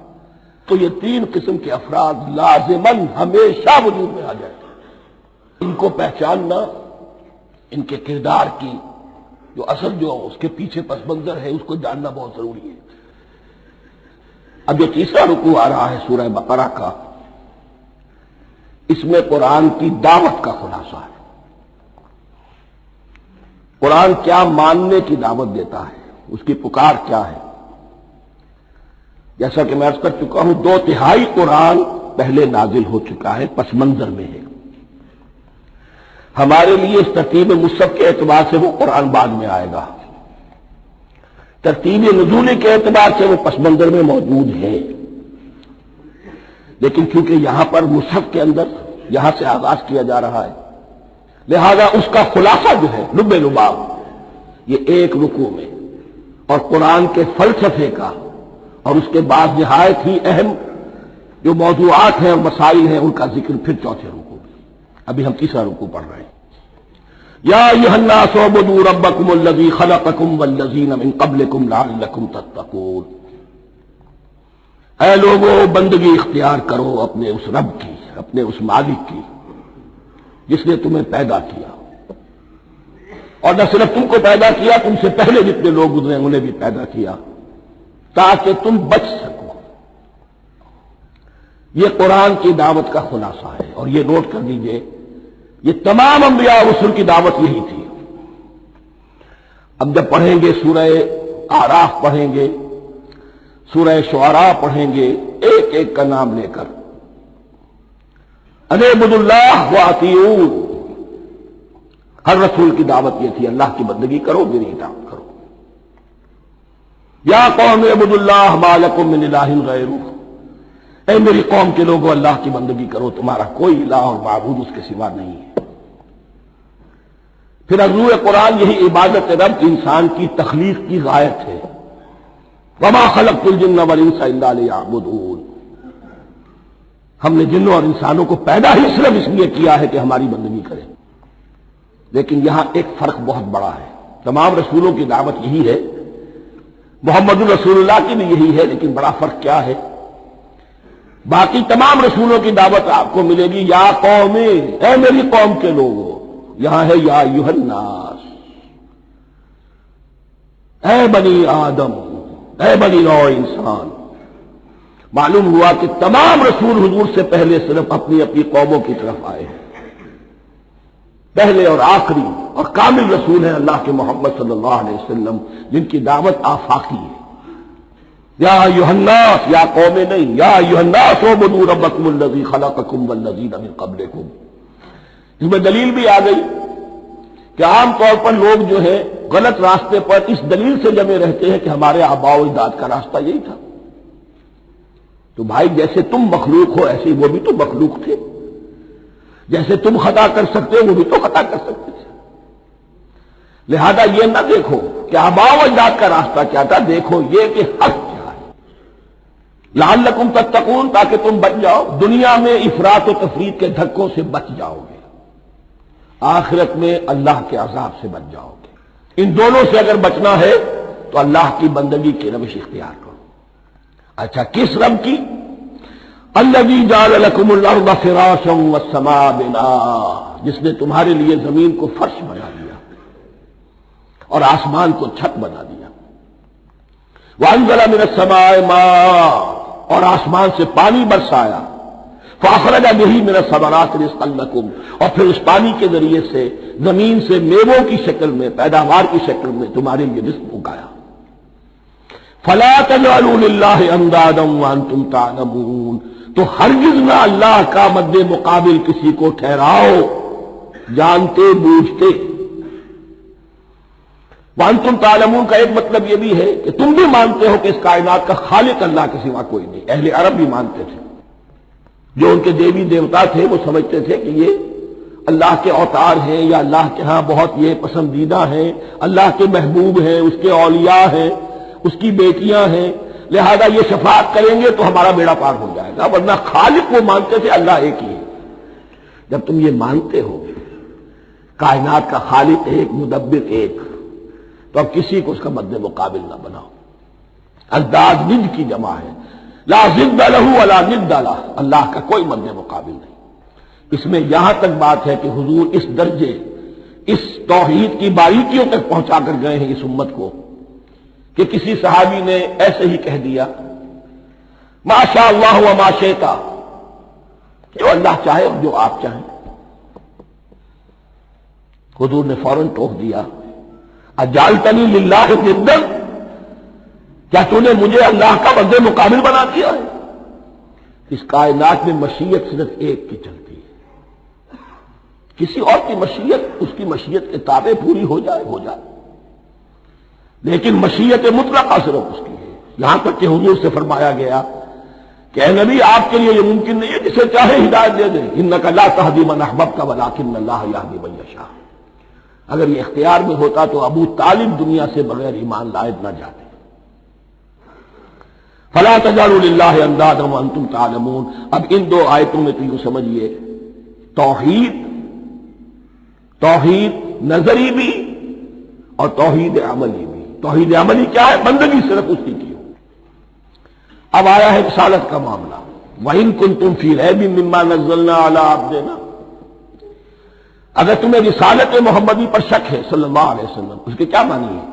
تو یہ 3 قسم کے افراد لازماً ہمیشہ وجود میں آ جاتے ہیں۔ ان کو پہچاننا، ان کے کردار کی جو اصل جو اس کے پیچھے پس منظر ہے، اس کو جاننا بہت ضروری ہے۔ اب جو تیسرا رکوع آ رہا ہے سورہ بقرہ کا، اس میں قرآن کی دعوت کا خلاصہ ہے۔ قرآن کیا ماننے کی دعوت دیتا ہے، اس کی پکار کیا ہے۔ جیسا کہ میں عرض کر چکا ہوں، 2/3 قرآن پہلے نازل ہو چکا ہے، پس منظر میں ہے۔ ہمارے لیے اس ترتیب مصحف کے اعتبار سے وہ قرآن بعد میں آئے گا، ترتیب نزولی کے اعتبار سے وہ پس منظر میں موجود ہے، لیکن چونکہ یہاں پر مصحف کے اندر یہاں سے آغاز کیا جا رہا ہے، لہذا اس کا خلاصہ جو ہے لب لباب یہ 1 رکوع میں، اور قرآن کے فلسفے کا اور اس کے بعد نہایت ہی اہم جو موضوعات ہیں اور مسائل ہیں ان کا ذکر پھر 4تھے رکوع میں۔ ابھی ہم تیسرا رکوع پڑھ رہے ہیں۔ یا ایھا الناس اعبدوا ربکم الذی خلقکم والذین من قبلکم لعلکم تتقون، اے لوگو بندگی اختیار کرو اپنے اس رب کی، اپنے اس مالک کی جس نے تمہیں پیدا کیا، اور نہ صرف تم کو پیدا کیا، تم سے پہلے جتنے لوگ گزرے انہیں بھی پیدا کیا تاکہ تم بچ سکو۔ یہ قرآن کی دعوت کا خلاصہ ہے، اور یہ نوٹ کر لیجئے یہ تمام انبیاء اور رسل کی دعوت یہی تھی۔ اب جب پڑھیں گے سورہ اعراف پڑھیں گے، سورہ شعراء پڑھیں گے، ایک ایک کا نام لے کر ان اعبدوا اللہ واطیعون، ہر رسول کی دعوت یہ تھی اللہ کی بندگی کرو، میری اطاعت کرو۔ یا قوم اعبدوا اللہ ما لکم من الہ غیرہ، اے میری قوم کے لوگوں اللہ کی بندگی کرو، تمہارا کوئی الہ اور معبود اس کے سوا نہیں ہے۔ پھر عضو قرآن یہی عبادت رب انسان کی تخلیق کی غایت ہے، وما خلقت الجن والانس الا لیعبدون، ہم نے جنوں اور انسانوں کو پیدا ہی صرف اس لیے کیا ہے کہ ہماری بندگی کریں۔ لیکن یہاں ایک فرق بہت بڑا ہے، تمام رسولوں کی دعوت یہی ہے، محمد رسول اللہ کی بھی یہی ہے، لیکن بڑا فرق کیا ہے؟ باقی تمام رسولوں کی دعوت آپ کو ملے گی یا قوم، اے میری قوم کے لوگوں، یہاں ہے یا ایھا الناس، اے بنی آدم، اے بنی نوع انسان۔ معلوم ہوا کہ تمام رسول حضور سے پہلے صرف اپنی اپنی قوموں کی طرف آئے ہیں، پہلے اور آخری اور کامل رسول ہیں اللہ کے محمد صلی اللہ علیہ وسلم، جن کی دعوت آفاقی ہے۔ یا ایھا الناس، یا قوم نہیں، یا ایھا الناس اعبدوا ربکم الذی خلقکم والذین من قبلکم۔ اس میں دلیل بھی آ گئی کہ عام طور پر لوگ جو ہے غلط راستے پر اس دلیل سے جمے رہتے ہیں کہ ہمارے آباء و اجداد کا راستہ یہی تھا۔ تو بھائی جیسے تم مخلوق ہو ایسے وہ بھی تو مخلوق تھے، جیسے تم خطا کر سکتے ہو وہ بھی تو خطا کر سکتے تھے۔ لہذا یہ نہ دیکھو کہ آباء و اجداد کا راستہ کیا تھا، دیکھو یہ کہ حق کیا ہے، لعلکم تتقون، تاکہ تم بچ جاؤ، دنیا میں افراط و تفریط کے دھکوں سے بچ جاؤ گے، آخرت میں اللہ کے عذاب سے بچ جاؤ گے۔ ان دونوں سے اگر بچنا ہے تو اللہ کی بندگی کی روش اختیار کرو۔ اچھا کس رب کی؟ الذی جعل لکم الارض فراشا والسماء بناء، جس نے تمہارے لیے زمین کو فرش بنا دیا اور آسمان کو چھت بنا دیا۔ وانزل من السماء ماء، اور آسمان سے پانی برسایا، فاخرج به من الثمرات رزقا لکم، اور پھر اس پانی کے ذریعے سے زمین سے میووں کی شکل میں، پیداوار کی شکل میں تمہارے لیے رزق اگایا۔ فلا تجعلوا للہ اندادا وانتم تعلمون، تو ہرگز نہ اللہ کا مد مقابل کسی کو ٹھہراؤ جانتے بوجھتے۔ وانتم تعلمون کا ایک مطلب یہ بھی ہے کہ تم بھی مانتے ہو کہ اس کائنات کا خالق اللہ کے سوا کوئی نہیں۔ اہل عرب بھی مانتے تھے، جو ان کے دیوی دیوتا تھے وہ سمجھتے تھے کہ یہ اللہ کے اوتار ہیں، یا اللہ کے ہاں بہت یہ پسندیدہ ہیں، اللہ کے محبوب ہیں، اس کے اولیاء ہیں، اس کی بیٹیاں ہیں، لہذا یہ شفاعت کریں گے تو ہمارا بیڑا پار ہو جائے گا، ورنہ خالق وہ مانتے تھے اللہ ایک ہی ہے۔ جب تم یہ مانتے ہو کائنات کا خالق ایک، مدبر ایک، تو اب کسی کو اس کا مد مقابل نہ بناؤ۔ انداز ند کی جمع ہے، لا ضد لہ ولا ند لہ، اللہ کا کوئی مد مقابل نہیں۔ اس میں یہاں تک بات ہے کہ حضور اس درجے، اس توحید کی باریکیوں تک پہنچا کر گئے ہیں اس امت کو کہ کسی صحابی نے ایسے ہی کہہ دیا ما شاء اللہ وما شئت، جو اللہ چاہے اور جو آپ چاہیں۔ حضور نے فوراً ٹوک دیا اجعلتنی للہ ندا، کیا تو نے مجھے اللہ کا مد مقابل بنا دیا ہے؟ اس کائنات میں مشیت صرف ایک کی چلتی ہے، کسی اور کی مشیت اس کی مشیت کے تابع پوری ہو جائے ہو جائے، لیکن مشیت مطلقہ صرف اس کی ہے۔ یہاں تک کہ حضور سے فرمایا گیا کہ اے نبی آپ کے لیے یہ ممکن نہیں ہے جسے چاہے ہدایت دے دیں، انک لا تہدی من احببت ولکن اللہ یہدی من یشاء۔ اگر یہ اختیار میں ہوتا تو ابو طالب دنیا سے بغیر ایمان لائے نہ جاتے۔ فلا تجعلوا للہ اندادا وانتم تعلمون۔ اب ان دو آیتوں میں تو یوں سمجھیے توحید نظری بھی اور توحید عملی بھی۔ توحید عملی کیا ہے؟ بندگی صرف اسی کی ہو۔ اب آیا ہے رسالت کا معاملہ، وَإِن كُنتُمْ فِي رَيْبٍ مِّمَّا نَزَّلْنَا عَلَىٰ عَبْدِنَا، اگر تمہیں رسالت محمدی پر شک ہے صلی اللہ علیہ وسلم، اس کے کیا معنی ہے؟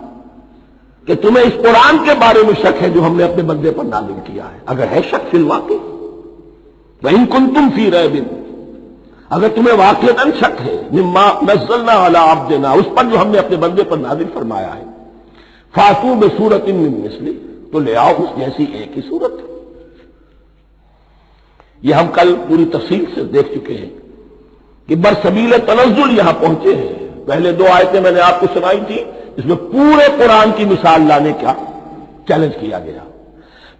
کہ تمہیں اس قرآن کے بارے میں شک ہے جو ہم نے اپنے بندے پر نازل کیا ہے۔ اگر ہے شک فی الواقع، وَإِن كُنتُمْ فِي رَيْبٍ، اگر تمہیں واقعتاً شک ہے مما نزلنا علی عبدنا، اس پر جو ہم نے اپنے بندے پر نازل فرمایا ہے، فاتوا بسورۃ من مثلہ، تو لے آؤ اس جیسی ایک ہی صورت۔ یہ ہم کل پوری تفصیل سے دیکھ چکے ہیں کہ برسبیل تنزل یہاں پہنچے ہیں۔ پہلے دو آیتیں میں نے آپ کو سنائی تھی، اس میں پورے قرآن کی مثال لانے کا چیلنج کیا گیا۔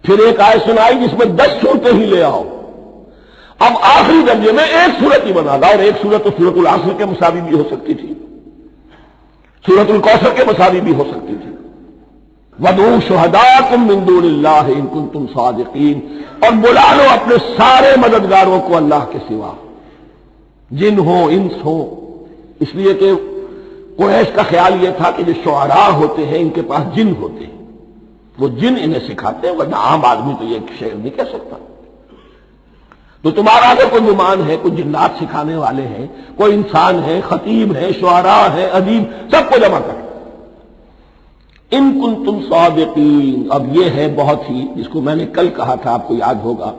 پھر ایک آیت سنائی جس میں 10 صورتیں ہی لے آؤ۔ اب آخری درجے میں ایک صورت ہی بنا تھا، اور ایک صورت تو سورۃ العصر کے مساوی بھی ہو سکتی تھی، سورۃ الکوثر کے مساوی بھی ہو سکتی تھی۔ وَادْعُوا شُهَدَاءَكُم مِّن دُونِ اللَّهِ إِن كُنتُمْ صَادِقِينَ، اور بلا لو اپنے سارے مددگاروں کو اللہ کے سوا، جن ہو انس ہو، اس لیے کہ قریش کا خیال یہ تھا کہ جو شعراء ہوتے ہیں ان کے پاس جن ہوتے ہیں، وہ جن انہیں سکھاتے ہیں، ورنہ عام آدمی تو یہ شعر نہیں کہہ سکتا۔ تو تمہارا اگر کوئی نعمان ہے، کوئی جنات سکھانے والے ہیں، کوئی انسان ہے، خطیب ہے، شعراء ہے، ادیب، سب کو جمع کر۔ ان کنتم صادقین، اب یہ ہے بہت ہی، جس کو میں نے کل کہا تھا، آپ کو یاد ہوگا،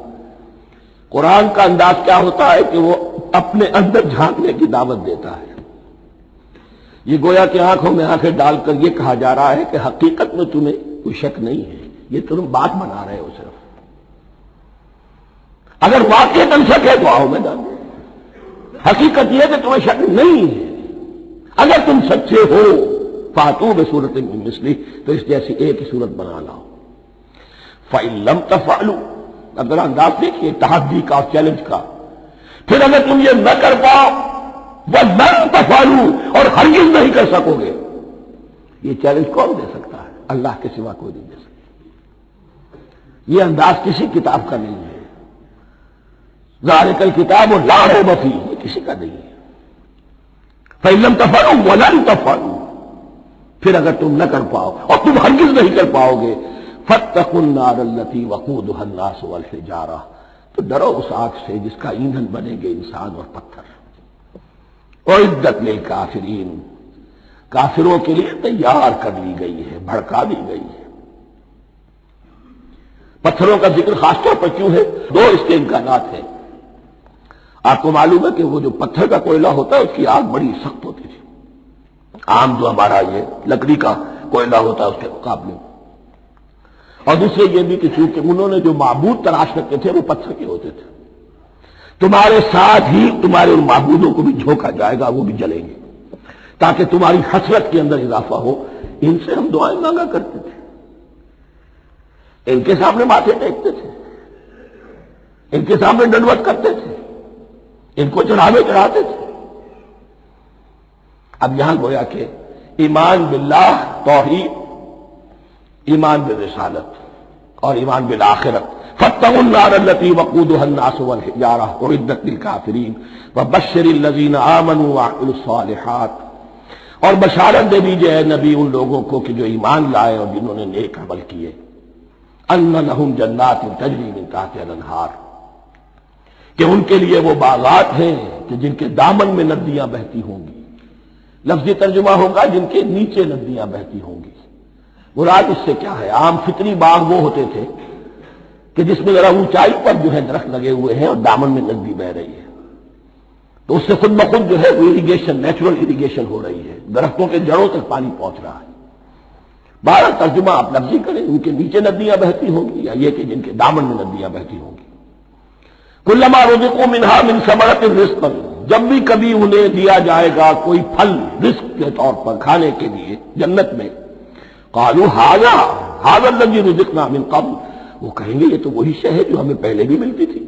قرآن کا انداز کیا ہوتا ہے کہ وہ اپنے اندر جھانکنے کی دعوت دیتا ہے۔ یہ گویا کہ آنکھوں میں آنکھیں ڈال کر یہ کہا جا رہا ہے کہ حقیقت میں تمہیں کوئی شک نہیں ہے، یہ تم بات بنا رہے ہو صرف۔ اگر واقعتاً شک ہے تو آؤ میدان میں، حقیقت یہ ہے کہ تمہیں شک نہیں ہے۔ اگر تم سچے ہو فاتوا بسورۃ من مثلہ، تو اس جیسی ایک ہی صورت بنا لاؤ۔ فإن لم تفعلوا، اگر انداز دیکھیے تحدی کا اور چیلنج کا، پھر اگر تم یہ نہ کر پاؤ وَلَن تَفْعَلُوا، اور ہرگز نہیں کر سکو گے، یہ چیلنج کون دے سکتا ہے؟ اللہ کے سوا کوئی نہیں دے سکتا۔ یہ انداز کسی کتاب کا نہیں ہے، ذَلِكَ الْكِتَابُ لَا رَيْبَ فِيهِ، یہ کسی کا نہیں ہے۔ فَإِن لَمْ تَفْعَلُوا وَلَن تَفْعَلُوا، پھر اگر تم نہ کر پاؤ اور تم ہرگز نہیں کر پاؤ گے، فَاتَّقُوا النَّارَ الَّتِي وَقُودُهَا النَّاسُ وَالْحِجَارَةُ، تو ڈرو اس آگ سے جس کا ایندھن بنے گے انسان اور پتھر۔ اعدت للکافرین، کافروں کے لیے تیار کر لی گئی ہے، بھڑکا دی گئی ہے۔ پتھروں کا ذکر خاص طور پر کیوں ہے؟ دو اس کے امکانات ہیں۔ آپ کو معلوم ہے کہ وہ جو پتھر کا کوئلہ ہوتا ہے اس کی آگ بڑی سخت ہوتی تھی، عام جو ہمارا یہ لکڑی کا کوئلہ ہوتا ہے اس کے مقابلے میں۔ اور دوسرے یہ بھی کہ چونکہ انہوں نے جو معبود تلاش کرتے تھے وہ پتھر کے ہوتے تھے، تمہارے ساتھ ہی تمہارے ان معبودوں کو بھی جھونکا جائے گا، وہ بھی جلیں گے، تاکہ تمہاری حسرت کے اندر اضافہ ہو۔ ان سے ہم دعائیں مانگا کرتے تھے، ان کے سامنے ماتھے ٹیکتے تھے، ان کے سامنے ڈنڈوت کرتے تھے، ان کو چڑھاوے چڑھاتے تھے۔ اب یہاں گویا کہ ایمان باللہ، توحید، ایمان بالرسالت اور ایمان بالآخرت، فاتقوا النار التي وقودها الناس والحجارة اعدت للكافرين وبشر الذين آمنوا وعملوا الصالحات، اور بشارت دے دیجئے اے نبی ان لوگوں کو کہ جو ایمان لائے اور جنہوں نے نیک عمل کیے، ان لهم جنات تجری من تحتها الانہار، کہ ان کے لیے وہ باغات ہیں کہ جن کے دامن میں ندیاں بہتی ہوں گی۔ لفظی ترجمہ ہوگا جن کے نیچے ندیاں بہتی ہوں گی۔ مراد اس سے کیا ہے؟ عام فطری باغ وہ ہوتے تھے کہ جس میں ذرا اونچائی پر جو ہے درخت لگے ہوئے ہیں اور دامن میں ندی بہ رہی ہے، تو اس سے خود بخود جو ہے وہ اریگیشن، نیچرل اریگیشن ہو رہی ہے، درختوں کے جڑوں تک پانی پہنچ رہا ہے۔ بارہ ترجمہ آپ لفظی کریں، ان کے نیچے ندیاں بہتی ہوں گی یا یہ کہ جن کے دامن میں ندیاں بہتی ہوں گی۔ کلما رزقوا منها من ثمرۃ رزقا، جب بھی کبھی انہیں دیا جائے گا کوئی پھل رزق کے طور پر کھانے کے لیے جنت میں، قالوا هذا الذي رزقنا من قبل، وہ کہیں گے یہ تو وہی شے ہے جو ہمیں پہلے بھی ملتی تھی۔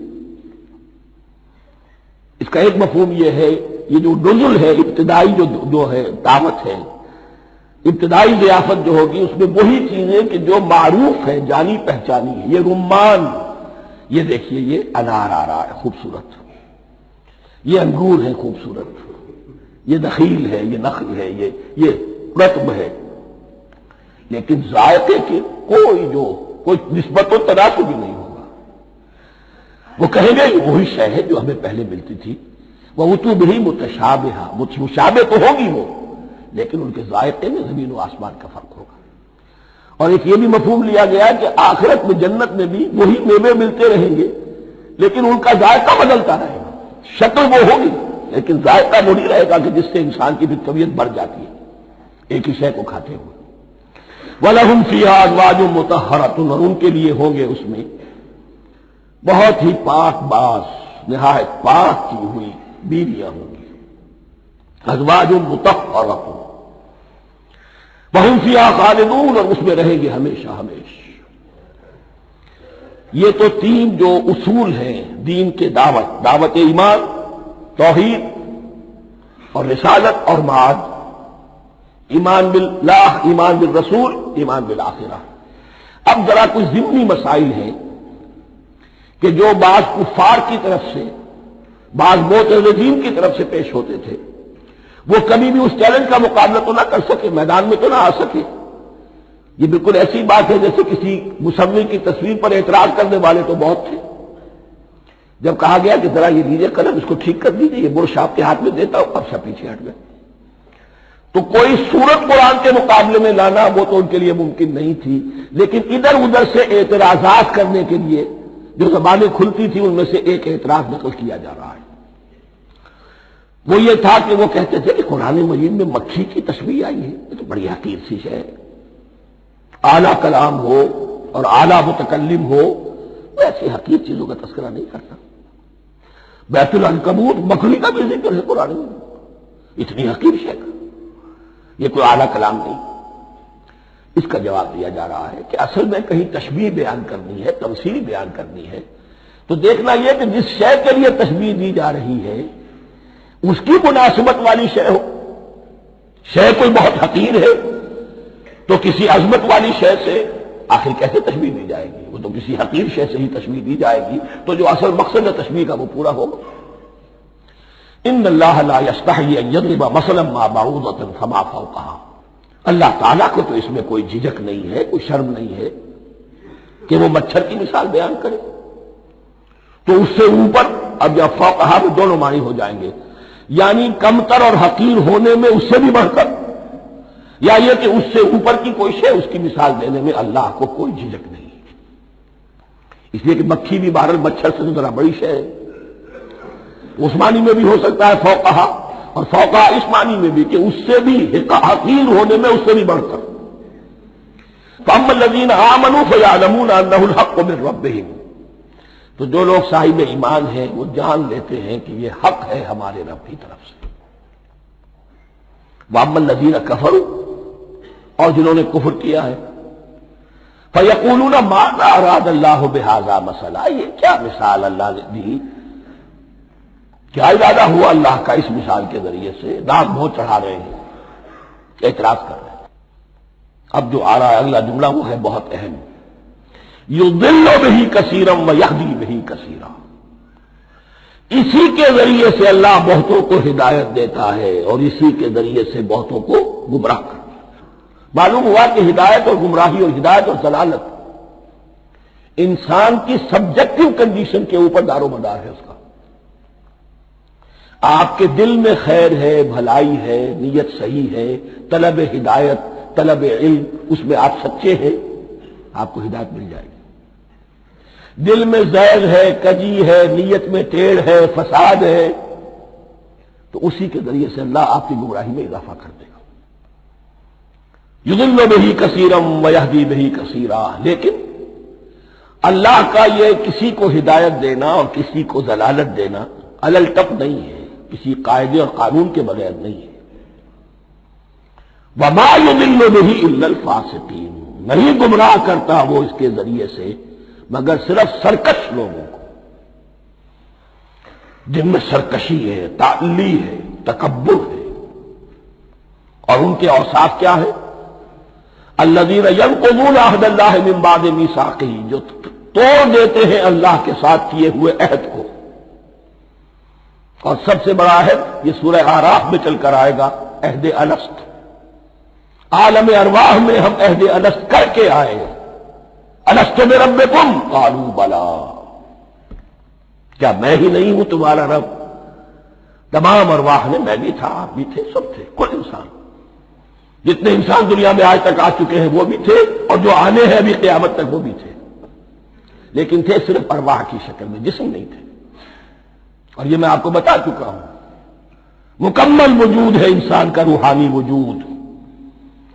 اس کا ایک مفہوم یہ ہے، یہ جو نزل ہے، ابتدائی جو ہے دعوت ہے، ابتدائی ضیافت جو ہوگی اس میں وہی چیزیں کہ جو معروف ہے، جانی پہچانی ہے۔ یہ رمان، یہ دیکھیے یہ انار آ رہا ہے خوبصورت، یہ انگور ہیں خوبصورت، یہ نخیل ہے، یہ نخل ہے، یہ رطب ہے، لیکن ذائقے کی کوئی نسبت و تناسب بھی نہیں ہوگا۔ وہ کہیں گے یہ وہی شے ہے جو ہمیں پہلے ملتی تھی، وَأُتُوا بِهِ مُتَشَابِهًا، مشابہ تو ہوگی وہ، لیکن ان کے ذائقے میں زمین و آسمان کا فرق ہوگا۔ اور ایک یہ بھی مفہوم لیا گیا کہ آخرت میں جنت میں بھی وہی میوے ملتے رہیں گے، لیکن ان کا ذائقہ بدلتا رہے گا، شکل وہ ہوگی لیکن ذائقہ وہ نہیں رہے گا کہ جس سے انسان کی بھی طبیعت بڑھ جاتی ہے ایک ہی شے کو کھاتے ہوئے۔ وَلَهُمْ فِيهَا أَزْوَاجٌ مُطَهَّرَةٌ، اور ان کے لیے ہوں گے اس میں بہت ہی پاک باز، نہایت پاک کی ہوئی بیویاں ہوں گی، ازواج مطہرۃ، وہم فیہا خالدون، اور اس میں رہیں گے ہمیشہ ہمیشہ۔ یہ تو تین جو اصول ہیں دین کے دعوت ایمان، توحید اور رسالت اور معاد، ایمان باللہ، ایمان بالرسول، ایمان بالآخرہ۔ اب ذرا کچھ ضمنی مسائل ہیں کہ جو بعض کفار کی طرف سے، بعض معتزلین کی طرف سے پیش ہوتے تھے، وہ کبھی بھی اس چیلنج کا مقابلہ تو نہ کر سکے، میدان میں تو نہ آ سکے۔ یہ بالکل ایسی بات ہے جیسے کسی مصور کی تصویر پر اعتراض کرنے والے تو بہت تھے۔ جب کہا گیا کہ ذرا یہ لیجیے قلم، اس کو ٹھیک کر دیجیے، یہ برش آپ کے ہاتھ میں دیتا ہوں، اب سب پیچھے ہٹ گئے۔ تو کوئی صورت قرآن کے مقابلے میں لانا وہ تو ان کے لیے ممکن نہیں تھی، لیکن ادھر ادھر سے اعتراضات کرنے کے لیے جو زبانیں کھلتی تھی ان میں سے ایک اعتراض نقل کیا جا رہا ہے۔ وہ یہ تھا کہ وہ کہتے تھے کہ قرآن مجید میں مکھی کی تشبیہ آئی ہے، یہ تو بڑی حقیر سی شے ہے، اعلیٰ کلام ہو اور اعلیٰ متکلم ہو وہ ایسی حقیر چیزوں کا تذکرہ نہیں کرتا۔ بیت العنکبوت مکھی کا بھی ذکر ہے قرآن میں، اتنی حقیر شے کا، یہ کوئی اعلیٰ کلام نہیں۔ اس کا جواب دیا جا رہا ہے کہ اصل میں کہیں تشبیہ بیان کرنی ہے، تمثیل بیان کرنی ہے، تو دیکھنا یہ کہ جس شے کے لیے تشبیہ دی جا رہی ہے اس کی مناسبت والی شے ہو۔ شے کوئی بہت حقیر ہے تو کسی عظمت والی شے سے آخر کیسے تشبیہ دی جائے گی؟ وہ تو کسی حقیر شے سے ہی تشبیہ دی جائے گی تو جو اصل مقصد ہے تشبیہ کا وہ پورا ہوگا۔ ان اللہ لا یستحیی ان یضرب مثلا ما بعوضۃ فما فوقہا، اللہ تعالیٰ کو تو اس میں کوئی جھجک نہیں ہے، کوئی شرم نہیں ہے کہ وہ مچھر کی مثال بیان کرے، تو اس سے اوپر، اب یا فوقہا میں دونوں معنی ہو جائیں گے، یعنی کمتر اور حقیر ہونے میں اس سے بھی بڑھ کر، یا یہ کہ اس سے اوپر کی کوئی شے اس کی مثال دینے میں اللہ کو کوئی جھجک نہیں، اس لیے کہ مکھی بھی بہرحال مچھر سے تو ذرا بڑی شے ہے۔ اس معنی میں بھی ہو سکتا ہے فوقہا، اور فوقہا اس معنی میں بھی کہ اس سے بھی حقیر ہونے میں اس سے بھی بڑھ کر۔ فَأَمَّا الَّذِينَ آمَنُوا فَيَعْلَمُونَ أَنَّهُ الْحَقُّ مِنْ رَبِّهِمْ، تو جو لوگ صاحب ایمان ہیں وہ جان لیتے ہیں کہ یہ حق ہے ہمارے رب کی طرف سے۔ وَأَمَّا الَّذِينَ كَفَرُوا، اور جنہوں نے کفر کیا ہے، فَيَقُولُونَ مَاذَا أَرَادَ اللَّهُ بِهَذَا مَثَلًا، یہ کیا مثال اللہ نے دی، کیا ارادہ ہوا اللہ کا اس مثال کے ذریعے سے، ناک منہ چڑھا رہے ہیں، اعتراض کر رہے ہیں۔ اب جو آ رہا ہے اگلا جملہ وہ ہے بہت اہم، یضل بہ کثیرا ویہدی بہ کثیرا، اسی کے ذریعے سے اللہ بہتوں کو ہدایت دیتا ہے اور اسی کے ذریعے سے بہتوں کو گمراہ کرتا ہے۔ معلوم ہوا کہ ہدایت اور گمراہی اور ہدایت اور ضلالت انسان کی سبجیکٹو کنڈیشن کے اوپر دار و مدار ہے اس کا۔ آپ کے دل میں خیر ہے، بھلائی ہے، نیت صحیح ہے، طلب ہدایت، طلب علم، اس میں آپ سچے ہیں، آپ کو ہدایت مل جائے گی۔ دل میں زیغ ہے، کجی ہے، نیت میں ٹیڑھ ہے، فساد ہے، تو اسی کے ذریعے سے اللہ آپ کی گمراہی میں اضافہ کر دے گا۔ یضل بہ کثیرا ویہدی بہ کثیرا، لیکن اللہ کا یہ کسی کو ہدایت دینا اور کسی کو ضلالت دینا الٹپ نہیں ہے، کسی قاعدے اور قانون کے بغیر نہیں ہے۔ وما یضل بہ الا الفاسقین، نہیں گمراہ کرتا وہ اس کے ذریعے سے مگر صرف سرکش لوگوں کو، جن میں سرکشی ہے، تعلی ہے، تکبر ہے، اور ان کے اوصاف کیا ہے؟ الذین ینقضون عہد اللہ من بعد میثاقہ، جو توڑ دیتے ہیں اللہ کے ساتھ کیے ہوئے عہد کو، اور سب سے بڑا عہد یہ سورہ اعراف میں چل کر آئے گا، عہد الست۔ عالم ارواح میں ہم عہد الست کر کے آئے، الست بربکم قالوا بلا، کیا میں ہی نہیں ہوں تمہارا رب؟ تمام ارواح نے، میں بھی تھا، آپ بھی تھے، سب تھے، کل انسان، جتنے انسان دنیا میں آج تک آ چکے ہیں وہ بھی تھے، اور جو آنے ہیں ابھی قیامت تک وہ بھی تھے، لیکن تھے صرف ارواح کی شکل میں، جسم نہیں تھے۔ اور یہ میں آپ کو بتا چکا ہوں، مکمل وجود ہے انسان کا روحانی وجود۔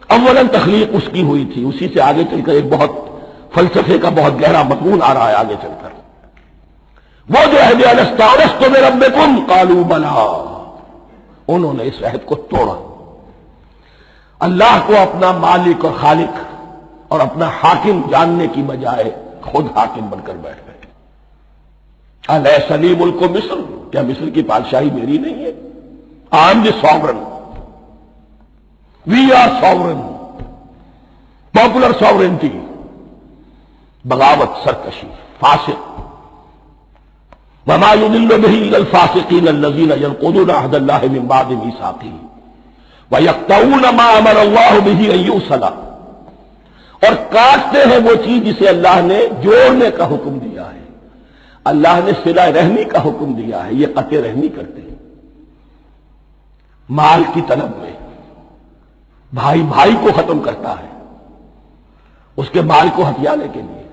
اولاً تخلیق اس کی ہوئی تھی، اسی سے آگے چل کر ایک بہت فلسفے کا بہت گہرا مضمون آ رہا ہے آگے چل کر۔ وہ جو عہد الست الست بربکم قالوا بلا، انہوں نے اس عہد کو توڑا، اللہ کو اپنا مالک اور خالق اور اپنا حاکم جاننے کی بجائے خود حاکم بن کر بیٹھ گئے۔ الیس لی ملک مصر، کیا مصر کی بادشاہی میری نہیں ہے؟ I am the sovereign, we are sovereign, popular sovereignty, بغاوت، سرکشی، فاسق۔ وما يضل به الا الفاسقين الذين ينقضون عهد الله من بعد ميثاقه ويقطعون ما امر الله به ان يوصل، اور کاٹتے ہیں وہ چیز جسے اللہ نے جوڑنے کا حکم دیا ہے، اللہ نے صلہ رحمی کا حکم دیا ہے، یہ قطع رحمی کرتے ہیں مال کی طلب میں، بھائی بھائی کو ختم کرتا ہے اس کے مال کو ہتھیانے کے لیے،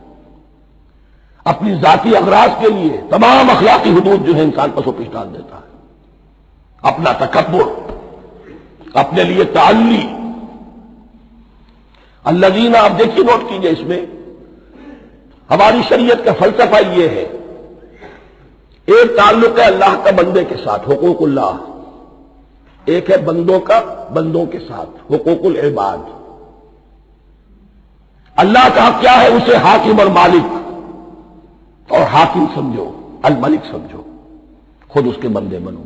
اپنی ذاتی اغراض کے لیے تمام اخلاقی حدود جو ہے انسان پس و پیش ڈال دیتا ہے، اپنا تکبر، اپنے لیے تعلی۔ الذین، آپ دیکھیے نوٹ کیجئے، اس میں ہماری شریعت کا فلسفہ یہ ہے، ایک تعلق ہے اللہ کا بندے کے ساتھ، حقوق اللہ، ایک ہے بندوں کا بندوں کے ساتھ، حقوق العباد۔ اللہ کا حق کیا ہے؟ اسے حاکم اور مالک، اور حاکم سمجھو، الملک سمجھو، خود اس کے بندے بنو۔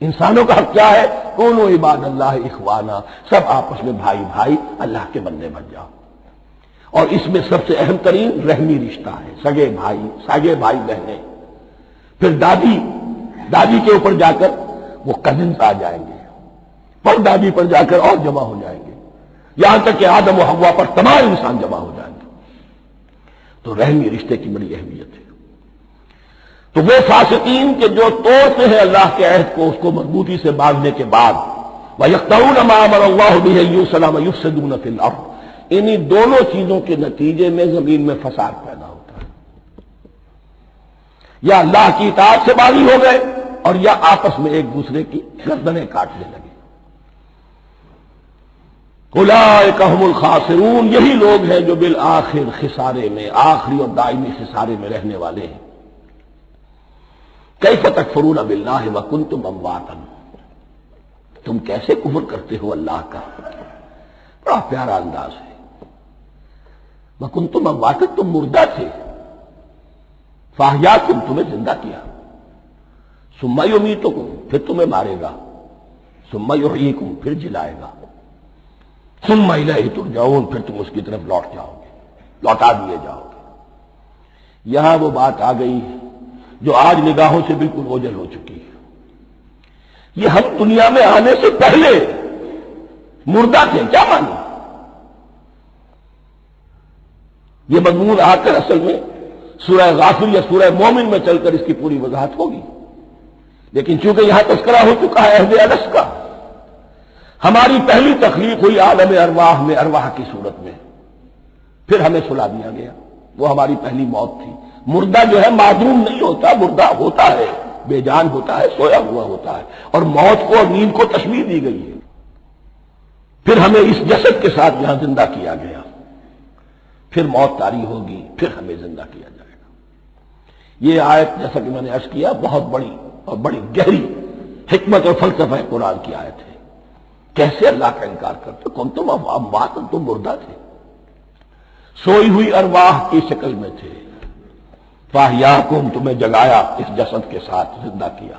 انسانوں کا حق کیا ہے؟ کونوا عباد اللہ اخوانا، سب آپس میں بھائی بھائی اللہ کے بندے بن جاؤ۔ اور اس میں سب سے اہم ترین رحمی رشتہ ہے، سگے بھائی، سگے بھائی بہنیں، پھر دادی، دادی کے اوپر جا کر وہ کزنز آ جائیں گے، پر دادی پر جا کر اور جمع ہو جائیں گے، یہاں تک کہ آدم و حوا پر تمام انسان جمع ہو جائیں گے۔ تو رحمی رشتے کی بڑی اہمیت ہے۔ تو وہ فاسقین کے جو توڑتے ہیں اللہ کے عہد کو، اس کو مضبوطی سے باندھنے کے بعد، وَيَقْطَعُونَ مَا أَمَرَ اللَّهُ بِهِ أَن يُوصَلَ وَيُفْسِدُونَ فِي الْأَرْضِ، انہی دونوں چیزوں کے نتیجے میں زمین میں فساد پیدا ہوتا ہے، یا اللہ کی اطاعت سے باغی ہو گئے اور یا آپس میں ایک دوسرے کی گردنیں کاٹنے لگے۔ اولئک ھم الخاسرون، یہی لوگ ہیں جو بالآخر خسارے میں، آخری اور دائمی خسارے میں رہنے والے ہیں۔ کیف تکفرون باللہ وکنتم امواتا، تم کیسے کفر کرتے ہو اللہ کا؟ بڑا پیارا انداز ہے، وکنتم امواتا، تم مردہ تھے، فاحیاکم، تمہیں زندہ کیا، ثم یمیتکم، پھر تمہیں مارے گا، ثم یحییکم، پھر جلائے گا، ثم الیہ ترجعون، پھر تم اس کی طرف لوٹ جاؤ گے، لوٹا دیے جاؤ گے۔ یہاں وہ بات آ گئی جو آج نگاہوں سے بالکل اوجھل ہو چکی ہے۔ یہ ہم دنیا میں آنے سے پہلے مردہ تھے، کیا مانی؟ یہ مضمون آ کر اصل میں سورہ غافر یا سورہ مومن میں چل کر اس کی پوری وضاحت ہوگی، لیکن چونکہ یہاں تذکرہ ہو چکا ہے عہد الست کا، ہماری پہلی تخلیق ہوئی عالم ارواح میں، ارواح کی صورت میں، پھر ہمیں سلا دیا گیا، وہ ہماری پہلی موت تھی۔ مردہ جو ہے معدوم نہیں ہوتا، مردہ ہوتا ہے، بے جان ہوتا ہے، سویا ہوا ہوتا ہے، اور موت کو اور نیند کو تشبیہ دی گئی ہے۔ پھر ہمیں اس جسد کے ساتھ یہاں زندہ کیا گیا، پھر موت طاری ہوگی، پھر ہمیں زندہ کیا جائے گا۔ یہ آیت جیسا کہ میں نے عرض کیا بہت بڑی اور بڑی گہری حکمت اور فلسفہ قرآن کی آیت ہے۔ کیسے اللہ کا انکار کرتے؟ کون تم اموات، تم مردہ تھے، سوئی ہوئی ارواح کی شکل میں تھے، فاحیاکم، تمہیں جگایا اس جسد کے ساتھ، زندہ کیا،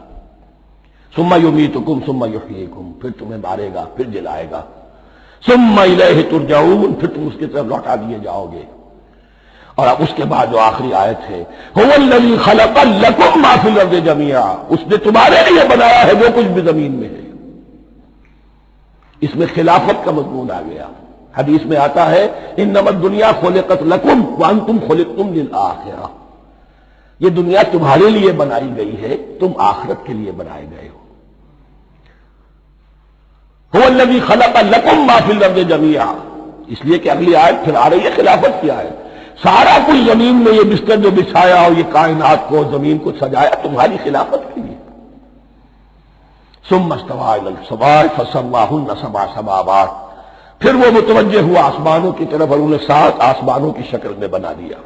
ثم یمیتکم ثم یحییکم، پھر تمہیں مارے گا، پھر جلائے گا، ثم الیہ ترجعون، پھر تم اس کی طرف لوٹا دیے جاؤ گے۔ اور اب اس کے بعد جو آخری آیت ہے هو الذی خلق لکم ما فی الارض جميعا، اس نے تمہارے لیے بنایا ہے جو کچھ بھی زمین میں ہے۔ اس میں خلافت کا مضمون آ گیا۔ حدیث میں آتا ہے انما الدنیا خلقت لکم وانتم خلقتم للآخرہ، یہ دنیا تمہارے لیے بنائی گئی ہے، تم آخرت کے لیے بنائے گئے ہو۔ هو الذی خلق لکم ما فی الارض جميعا، اس لیے کہ اگلی آیت پھر آ رہی ہے خلافت کی آیت۔ سارا کچھ زمین میں یہ بستر جو بچھایا اور یہ کائنات کو زمین کو سجایا تمہاری خلافت کے لیے۔ ثم استوى الى السماء فسواهن سبع سماوات، پھر وہ متوجہ ہوا آسمانوں کی طرف اور انہیں 7 آسمانوں کی شکل میں بنا دیا۔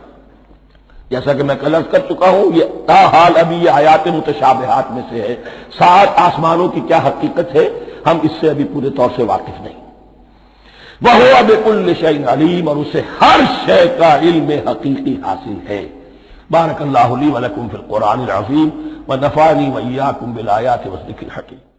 جیسا کہ میں کل عرض کر چکا ہوں، یہ تاحال ابھی یہ آیات متشابہات میں سے ہے۔ 7 آسمانوں کی کیا حقیقت ہے ہم اس سے ابھی پورے طور سے واقف نہیں۔ وَهُوَ بِكُلِّ شَيْءٍ عَلِيمٌ، اور اسے ہر شے کا علم حقیقی حاصل ہے۔ بارک اللہ لی ولکم فی القرآن العظیم ونفعنی وإیاکم بالآیات والذکر الحکیم۔